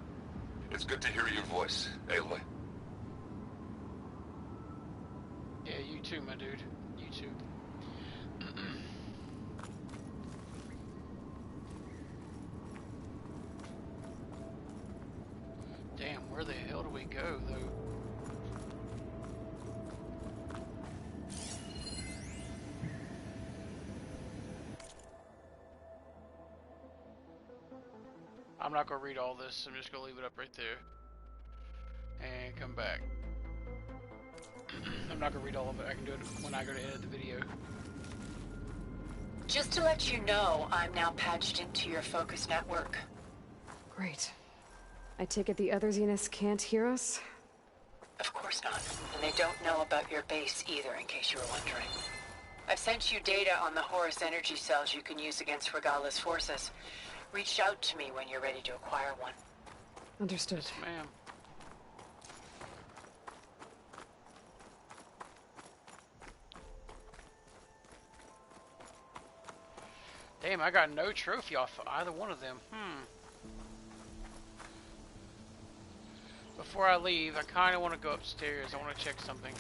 It's good to hear your voice, Aloy. Yeah, you too, my dude. You too. Damn, where the hell do we go, though? I'm not going to read all this. I'm just going to leave it up right there. And come back. I'm not going to read all of it. I can do it when I go to edit the video. Just to let you know, I'm now patched into your focus network. Great. I take it the other Zeniths can't hear us? Of course not. And they don't know about your base either, in case you were wondering. I've sent you data on the Horus energy cells you can use against Regala's forces. Reach out to me when you're ready to acquire one. Understood. Yes, ma'am. Damn, I got no trophy off either one of them. Before I leave, I kind of want to go upstairs. I want to check something.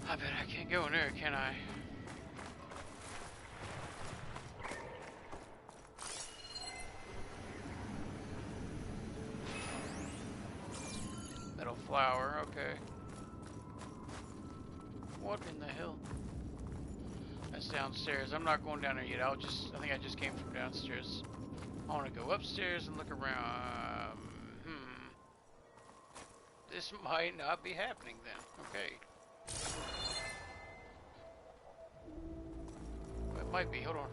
I bet I can't go in there, can I? Metal flower, okay. What in the hell? That's downstairs. I'm not going down there yet. I think I just came from downstairs. I want to go upstairs and look around. This might not be happening then. Okay. It might be. Hold on.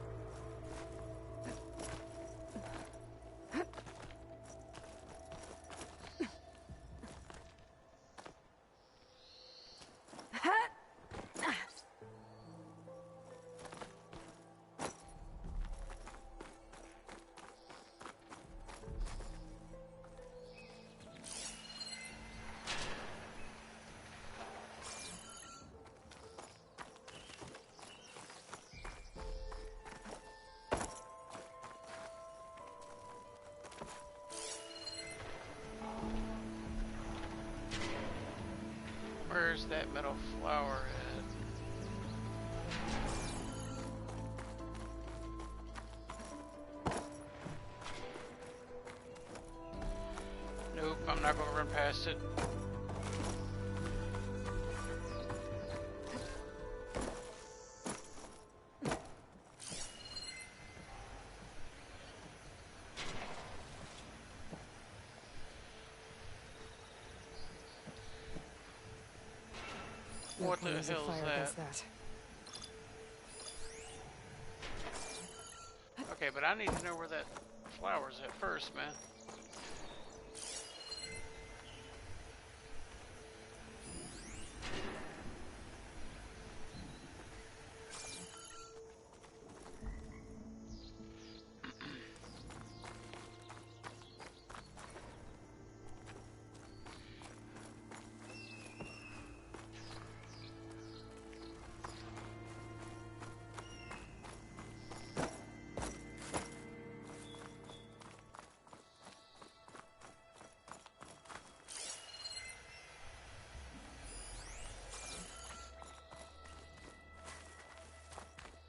that metal flower at? Nope, I'm not gonna run past it. What the hell is that? Okay, but I need to know where that flower's at first, man.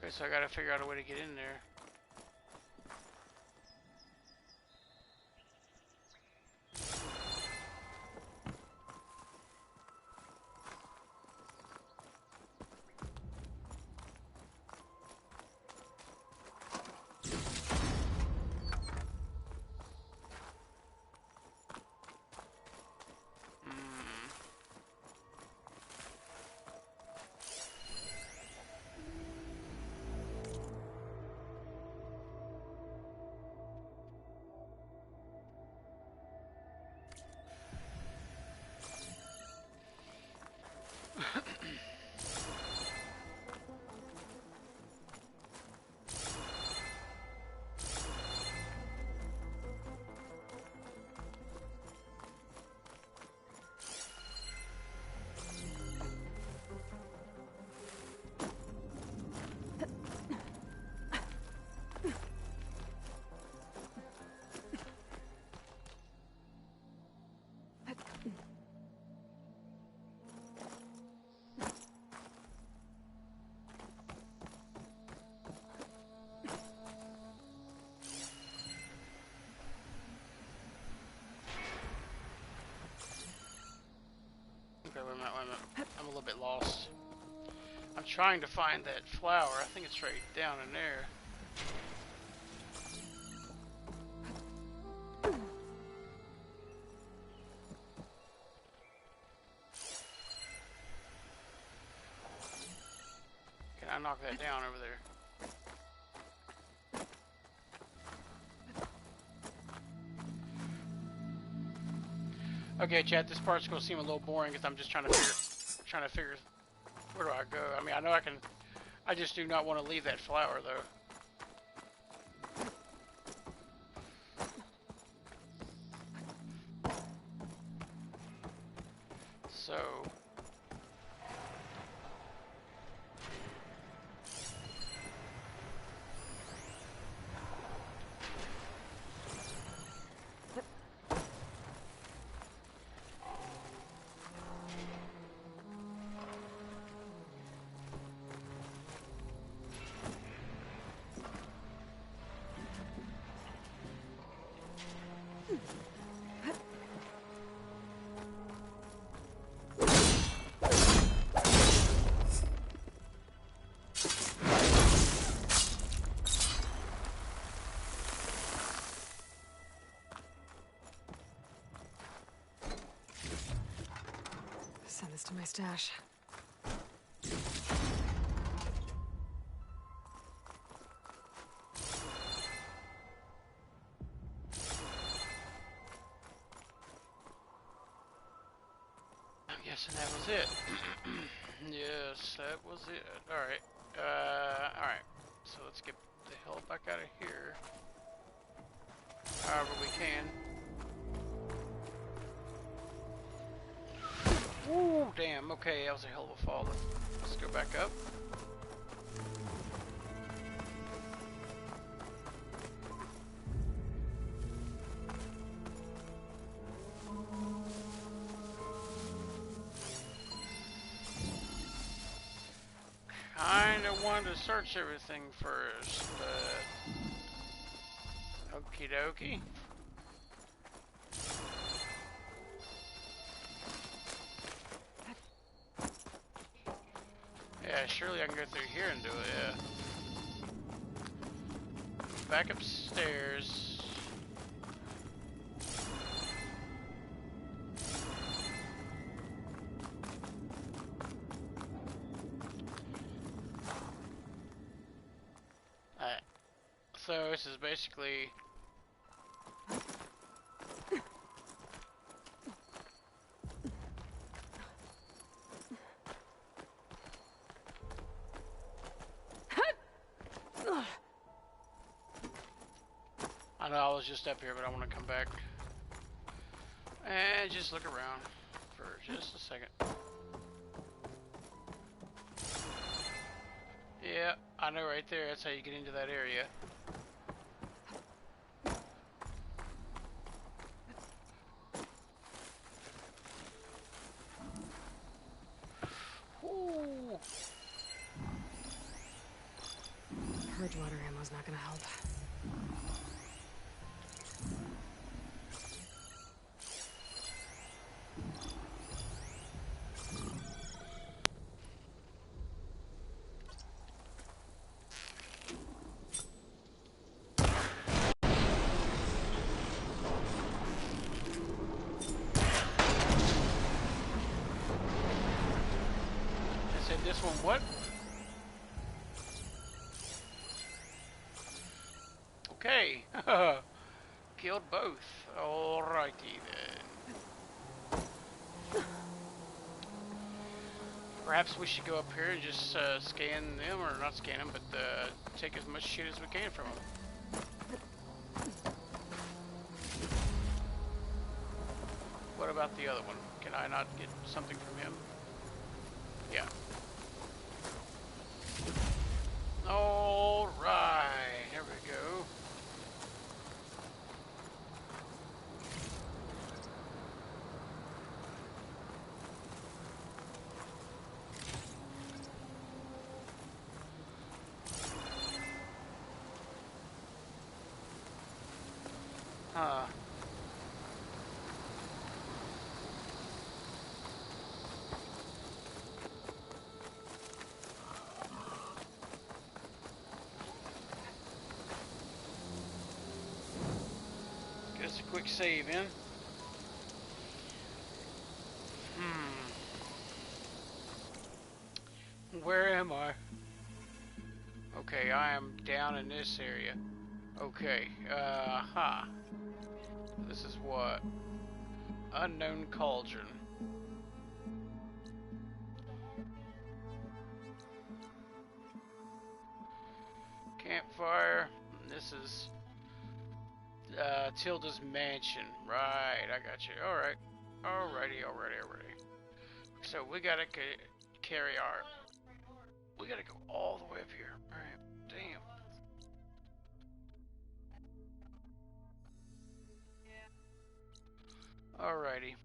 Okay, so I gotta figure out a way to get in there. Okay, wait a minute. I'm a little bit lost. I'm trying to find that flower. I think it's right down in there. Can I knock that down over there? Okay, chat, this part's gonna seem a little boring because I'm just trying to figure where do I go. I mean, I know I just do not want to leave that flower though. So Send this to my stash. I'm guessing that was it. Yes, that was it. Alright. Alright. So let's get the hell back out of here. However we can. Ooh, damn. Okay, that was a hell of a fall. Let's go back up. wanted to search everything first, but okie dokie. Yeah, surely I can go through here and do it, yeah. Back upstairs. Alright. So this is basically I know I was just up here, but I want to come back and just look around for just a second. Yeah, I know right there, that's how you get into that area. Ooh. Purge water ammo's not gonna help. This one, what? Okay. Killed both. Alrighty then. Perhaps we should go up here and just scan them, or not scan them, but take as much shit as we can from them. What about the other one? Can I not get something from him? Yeah. Alright, here we go. Huh. Just a quick save in. Where am I? Okay, I am down in this area. Okay, This is what? Unknown cauldron. Campfire. This is Tilda's mansion. Right, I got you. Alright. Alrighty. So we gotta carry our... We gotta go all the way up here. Alright, damn. Alrighty.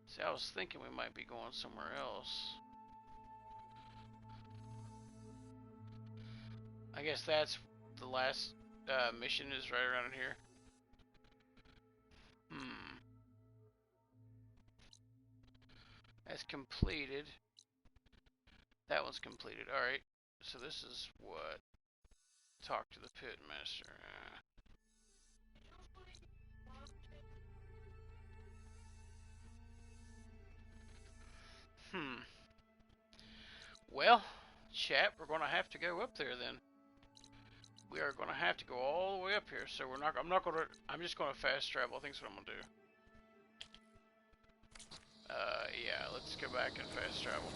See, I was thinking we might be going somewhere else. I guess that's the last mission is right around here. That's completed. That one's completed. Alright. So this is what? Talk to the pit master. Well, chat, we're gonna have to go up there then. We are gonna have to go all the way up here. So I'm just gonna fast travel. I think that's what I'm gonna do. Yeah, let's go back and fast travel.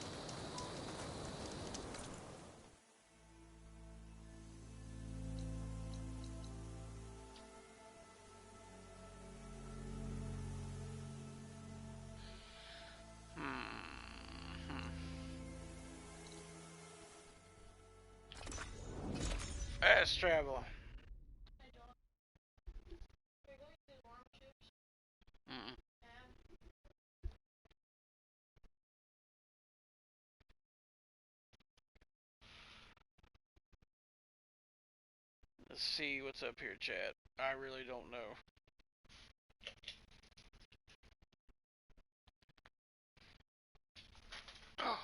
Fast travel. Let's see what's up here, chat. I really don't know. Oh.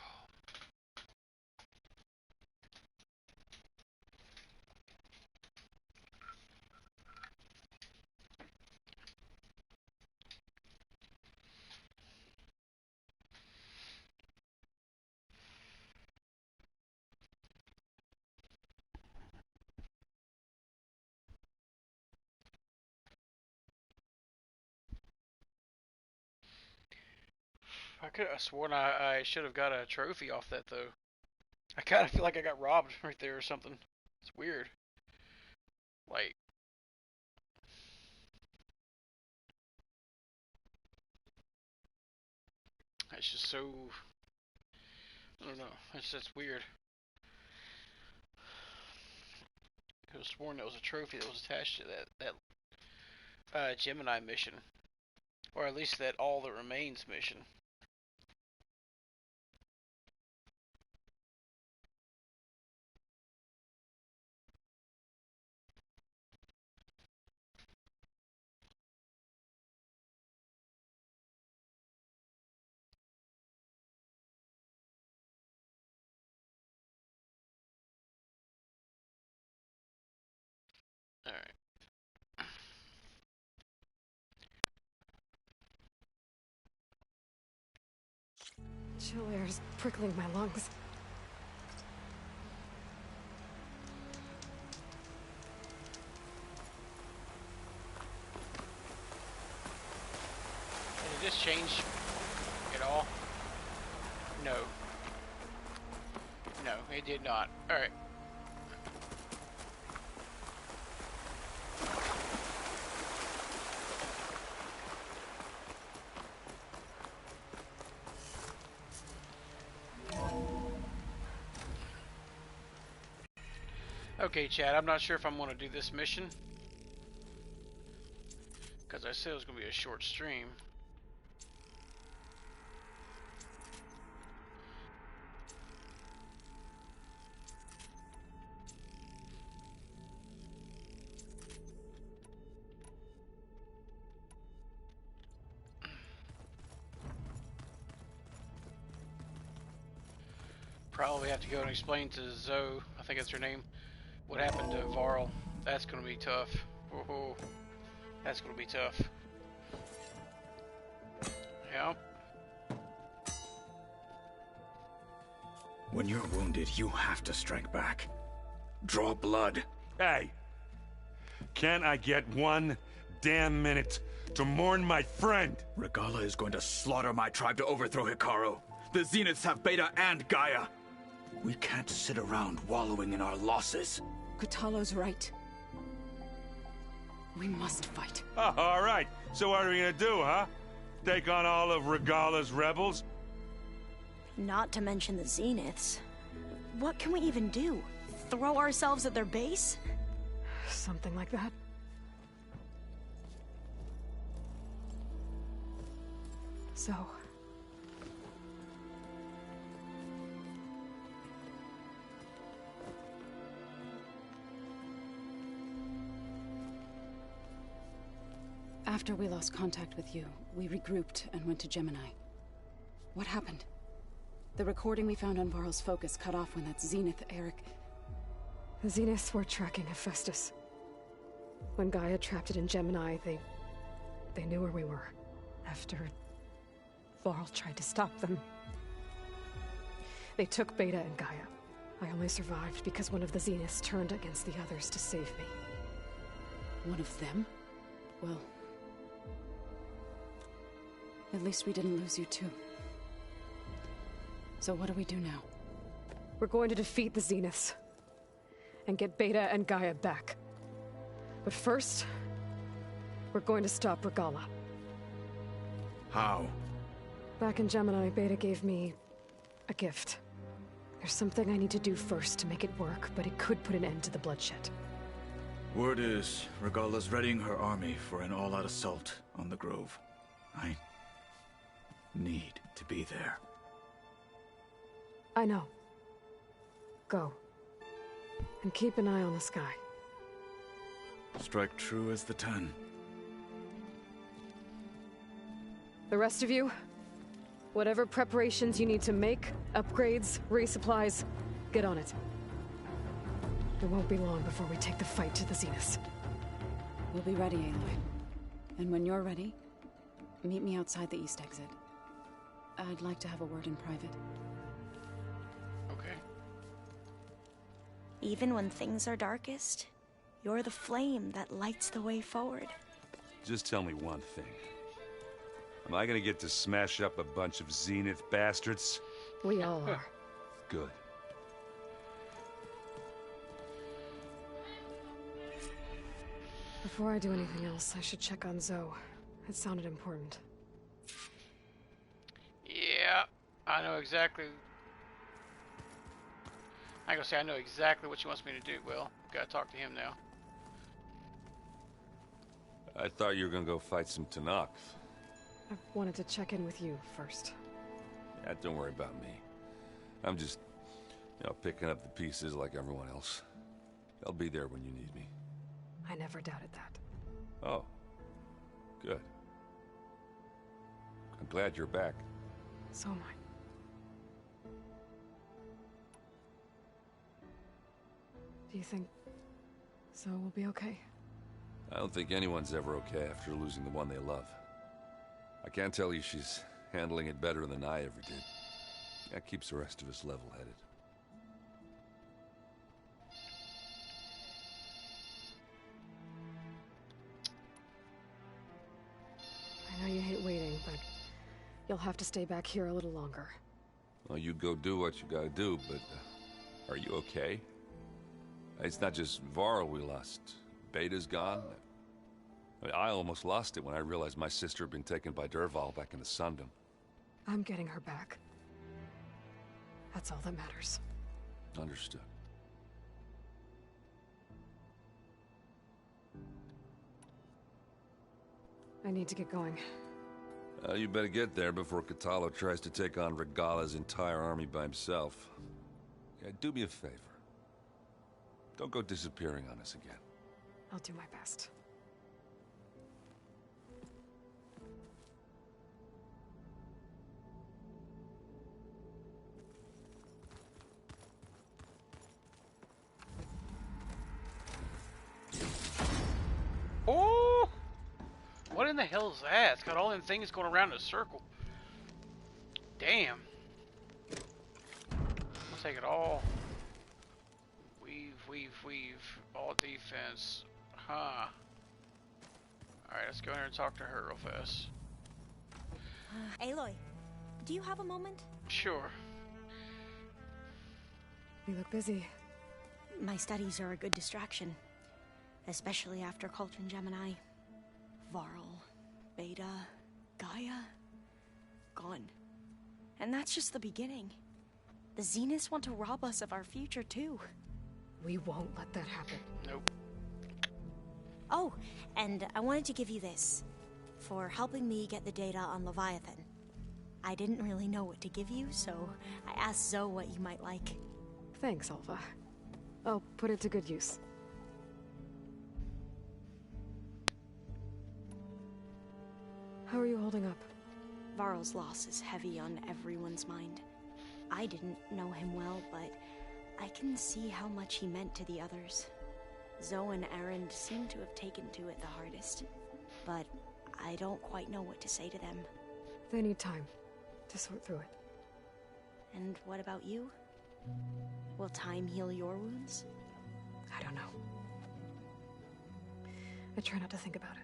I could have sworn I should have got a trophy off that though. I kind of feel like I got robbed right there or something. It's weird. Like, it's just so. I don't know. It's just weird. I was sworn there was a trophy that was attached to that Gemini mission, or at least that All That Remains mission. All right. Chill air is prickling my lungs. Did this change at all? No. No, it did not. All right. Okay, Chad, I'm not sure if I'm going to do this mission. Because I said it was going to be a short stream. Probably have to go and explain to Zoe, I think that's her name, what happened to Varl. That's going to be tough. Whoa, that's going to be tough. Yeah. When you're wounded, you have to strike back. Draw blood. Hey! Can't I get one damn minute to mourn my friend? Regala is going to slaughter my tribe to overthrow Hikaru. The Zeniths have Beta and Gaia. We can't sit around wallowing in our losses. Kutalo's right. We must fight. Oh, all right. So what are we gonna do, huh? Take on all of Regala's rebels? Not to mention the Zeniths. What can we even do? Throw ourselves at their base? Something like that. So... After we lost contact with you, we regrouped and went to Gemini. What happened? The recording we found on Varl's focus cut off when that Zenith, Eric... The Zeniths were tracking Hephaestus. When Gaia trapped it in Gemini, they knew where we were. After Varl tried to stop them. They took Beta and Gaia. I only survived because one of the Zeniths turned against the others to save me. One of them? Well... at least we didn't lose you too. So what do we do now? We're going to defeat the Zeniths. And get Beta and Gaia back. But first... we're going to stop Regala. How? Back in Gemini, Beta gave me... a gift. There's something I need to do first to make it work, but it could put an end to the bloodshed. Word is, Regala's readying her army for an all-out assault on the Grove. I need to be there. I know. Go. And keep an eye on the sky. Strike true as the 10. The rest of you, whatever preparations you need to make, upgrades, resupplies, get on it. It won't be long before we take the fight to the Zenith. We'll be ready, Aloy. And when you're ready, meet me outside the east exit. I'd like to have a word in private. Okay. Even when things are darkest, you're the flame that lights the way forward. Just tell me one thing. Am I gonna get to smash up a bunch of Zenith bastards? We all are. Good. Before I do anything else, I should check on Zoe. It sounded important. Yeah, I know exactly. I gonna say I know exactly what she wants me to do. Well, gotta talk to him now. I thought you were gonna go fight some Tanakh. I wanted to check in with you first. Yeah, don't worry about me. I'm just, picking up the pieces like everyone else. I'll be there when you need me. I never doubted that. Oh. Good. I'm glad you're back. So am I. Do you think Zoe will be okay? I don't think anyone's ever okay after losing the one they love. I can't tell you she's handling it better than I ever did. That keeps the rest of us level-headed. I know you hate waiting, but you'll have to stay back here a little longer. Well, you go do what you gotta do, but are you okay? It's not just Varl we lost. Beta's gone. I almost lost it when I realized my sister had been taken by Dervahl back in the Sundom. I'm getting her back. That's all that matters. Understood. I need to get going. You better get there before Katalo tries to take on Regala's entire army by himself. Yeah, do me a favor. Don't go disappearing on us again. I'll do my best. Oh! What in the hell is that? It's got all them things going around in a circle. Damn. I'll take it all. Weave. All defense. Huh. Alright, let's go in here and talk to her real fast. Aloy, do you have a moment? Sure. You look busy. My studies are a good distraction. Especially after Cauldron Gemini. Varl, Beta, Gaia, gone. And that's just the beginning. The Zeniths want to rob us of our future, too. We won't let that happen. Nope. Oh, and I wanted to give you this. For helping me get the data on Leviathan. I didn't really know what to give you, so I asked Zoe what you might like. Thanks, Alva. I'll put it to good use. How are you holding up? Varl's loss is heavy on everyone's mind. I didn't know him well, but I can see how much he meant to the others. Zoe and Aaron seem to have taken to it the hardest, but I don't quite know what to say to them. They need time to sort through it. And what about you? Will time heal your wounds? I don't know. I try not to think about it.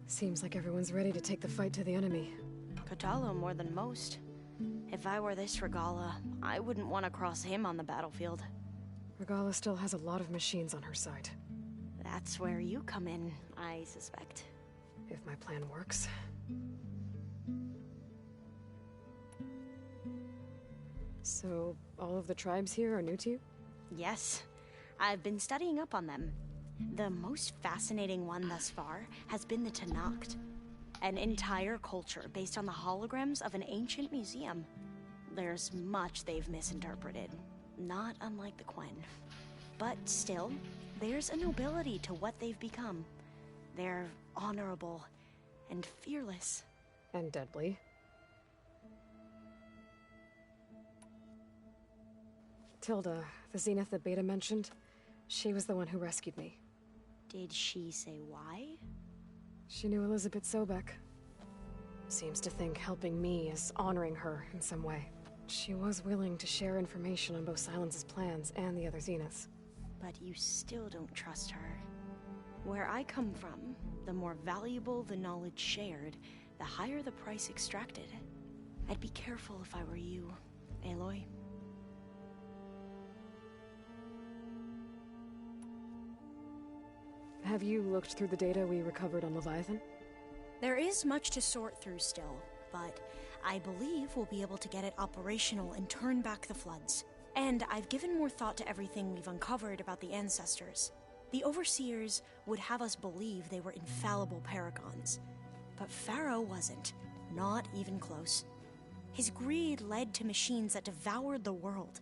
Seems like everyone's ready to take the fight to the enemy. Katalo more than most. If I were this Regala, I wouldn't want to cross him on the battlefield. Regala still has a lot of machines on her side. That's where you come in, I suspect. If my plan works. So, all of the tribes here are new to you? Yes. I've been studying up on them. The most fascinating one thus far has been the Tanakh. An entire culture based on the holograms of an ancient museum. There's much they've misinterpreted. not unlike the Quen. But still, there's a nobility to what they've become. They're honorable and fearless. And deadly. Tilda, the Zenith that Beta mentioned, she was the one who rescued me. Did she say why? She knew Elizabeth Sobek. Seems to think helping me is honoring her in some way. She was willing to share information on both Silence's plans and the other Zeniths. But you still don't trust her. Where I come from, the more valuable the knowledge shared, the higher the price extracted. I'd be careful if I were you, Aloy. Have you looked through the data we recovered on Leviathan? There is much to sort through still, but I believe we'll be able to get it operational and turn back the floods. And I've given more thought to everything we've uncovered about the ancestors. The Overseers would have us believe they were infallible paragons. But Pharaoh wasn't. Not even close. His greed led to machines that devoured the world.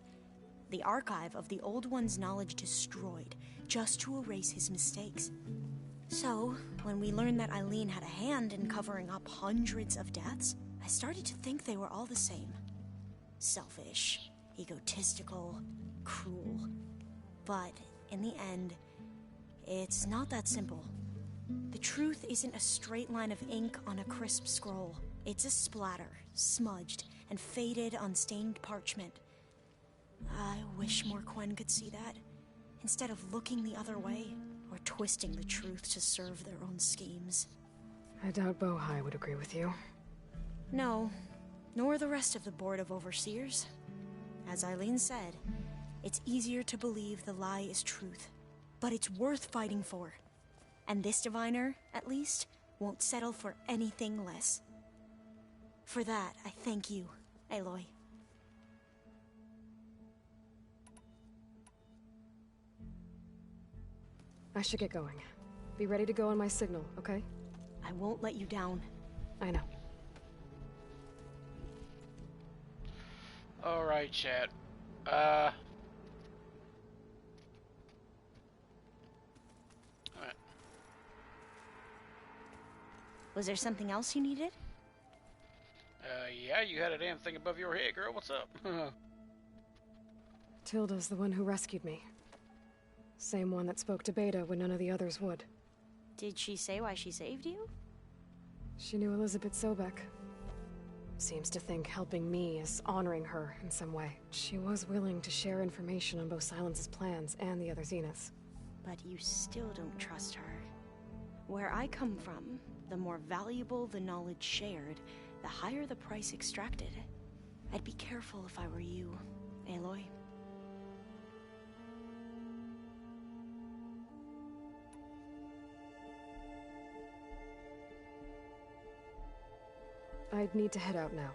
The archive of the Old One's knowledge destroyed, just to erase his mistakes. So, when we learned that Eileen had a hand in covering up hundreds of deaths, I started to think they were all the same. Selfish, egotistical, cruel. But, in the end, it's not that simple. The truth isn't a straight line of ink on a crisp scroll. It's a splatter, smudged, and faded on stained parchment. I wish more Quen could see that, instead of looking the other way, or twisting the truth to serve their own schemes. I doubt Bohai would agree with you. No, nor the rest of the Board of Overseers. As Eileen said, it's easier to believe the lie is truth, but it's worth fighting for. And this diviner, at least, won't settle for anything less. For that, I thank you, Aloy. I should get going. Be ready to go on my signal, okay? I won't let you down. I know. Alright, chat. Alright. Was there something else you needed? Yeah, you had a damn thing above your head, girl. What's up? Tilda's the one who rescued me. Same one that spoke to Beta when none of the others would. Did she say why she saved you? She knew Elizabeth Sobek. Seems to think helping me is honoring her in some way. She was willing to share information on both Silence's plans and the other Zeniths. But you still don't trust her. Where I come from, the more valuable the knowledge shared, the higher the price extracted. I'd be careful if I were you, Aloy. I'd need to head out now.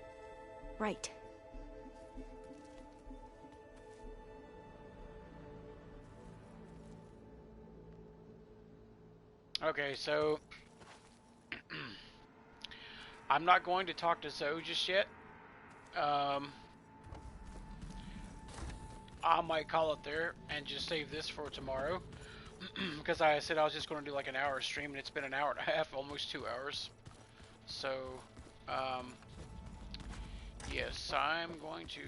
Right. Okay, so I'm not going to talk to Zoe just yet. I might call it there and just save this for tomorrow. Because I said I was just going to do like an hour stream, and it's been an hour and a half, almost 2 hours. So, yes, I'm going to...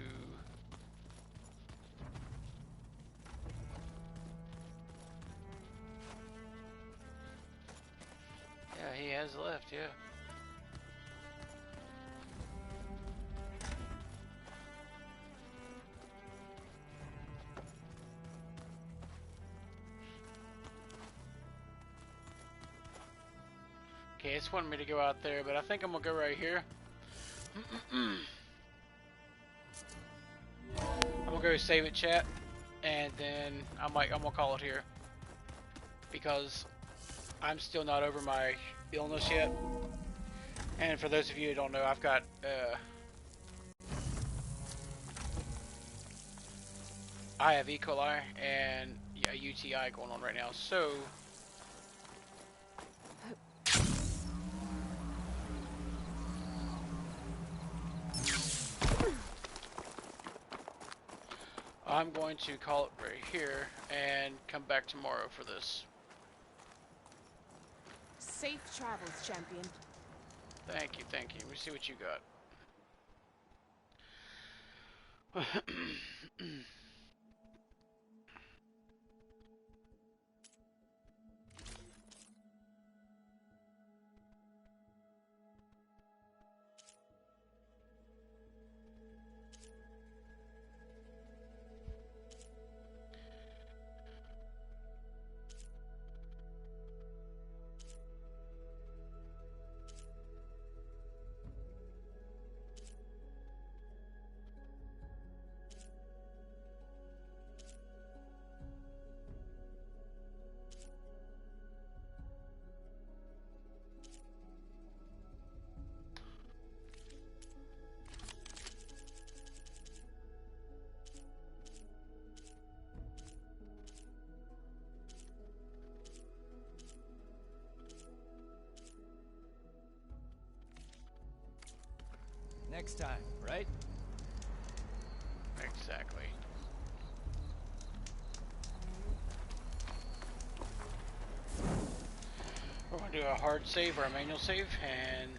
Yeah, he has left, yeah. Okay, it's wanting me to go out there, but I think I'm gonna go right here. I'm gonna go save it, chat, and then I'm gonna call it here because I'm still not over my illness yet. And for those of you who don't know, I've got I have E. coli and a UTI going on right now, so I'm going to call it right here and come back tomorrow for this. Safe travels, champion. Thank you, thank you. Let me see what you got. Next time, right? Exactly. We're going to do a hard save or a manual save, and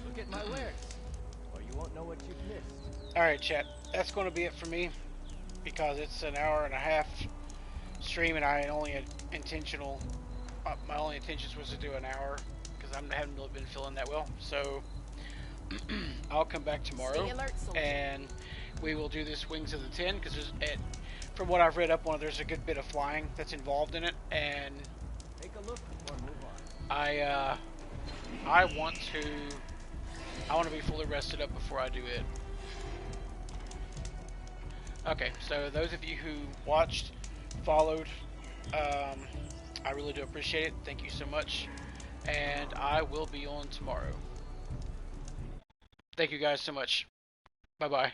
Look at my wares, or you won't know what you've missed. alright chat, that's going to be it for me, because it's an hour and a half stream and I only had intentional, my only intentions was to do an hour, because I haven't really been feeling that well, so I'll come back tomorrow and we will do this Wings of the Ten, because from what I've read up on it, there's a good bit of flying that's involved in it, and take a look before move on. I want to be fully rested up before I do it. Okay, so those of you who watched, followed, I really do appreciate it. Thank you so much, and I will be on tomorrow. Thank you guys so much. Bye bye.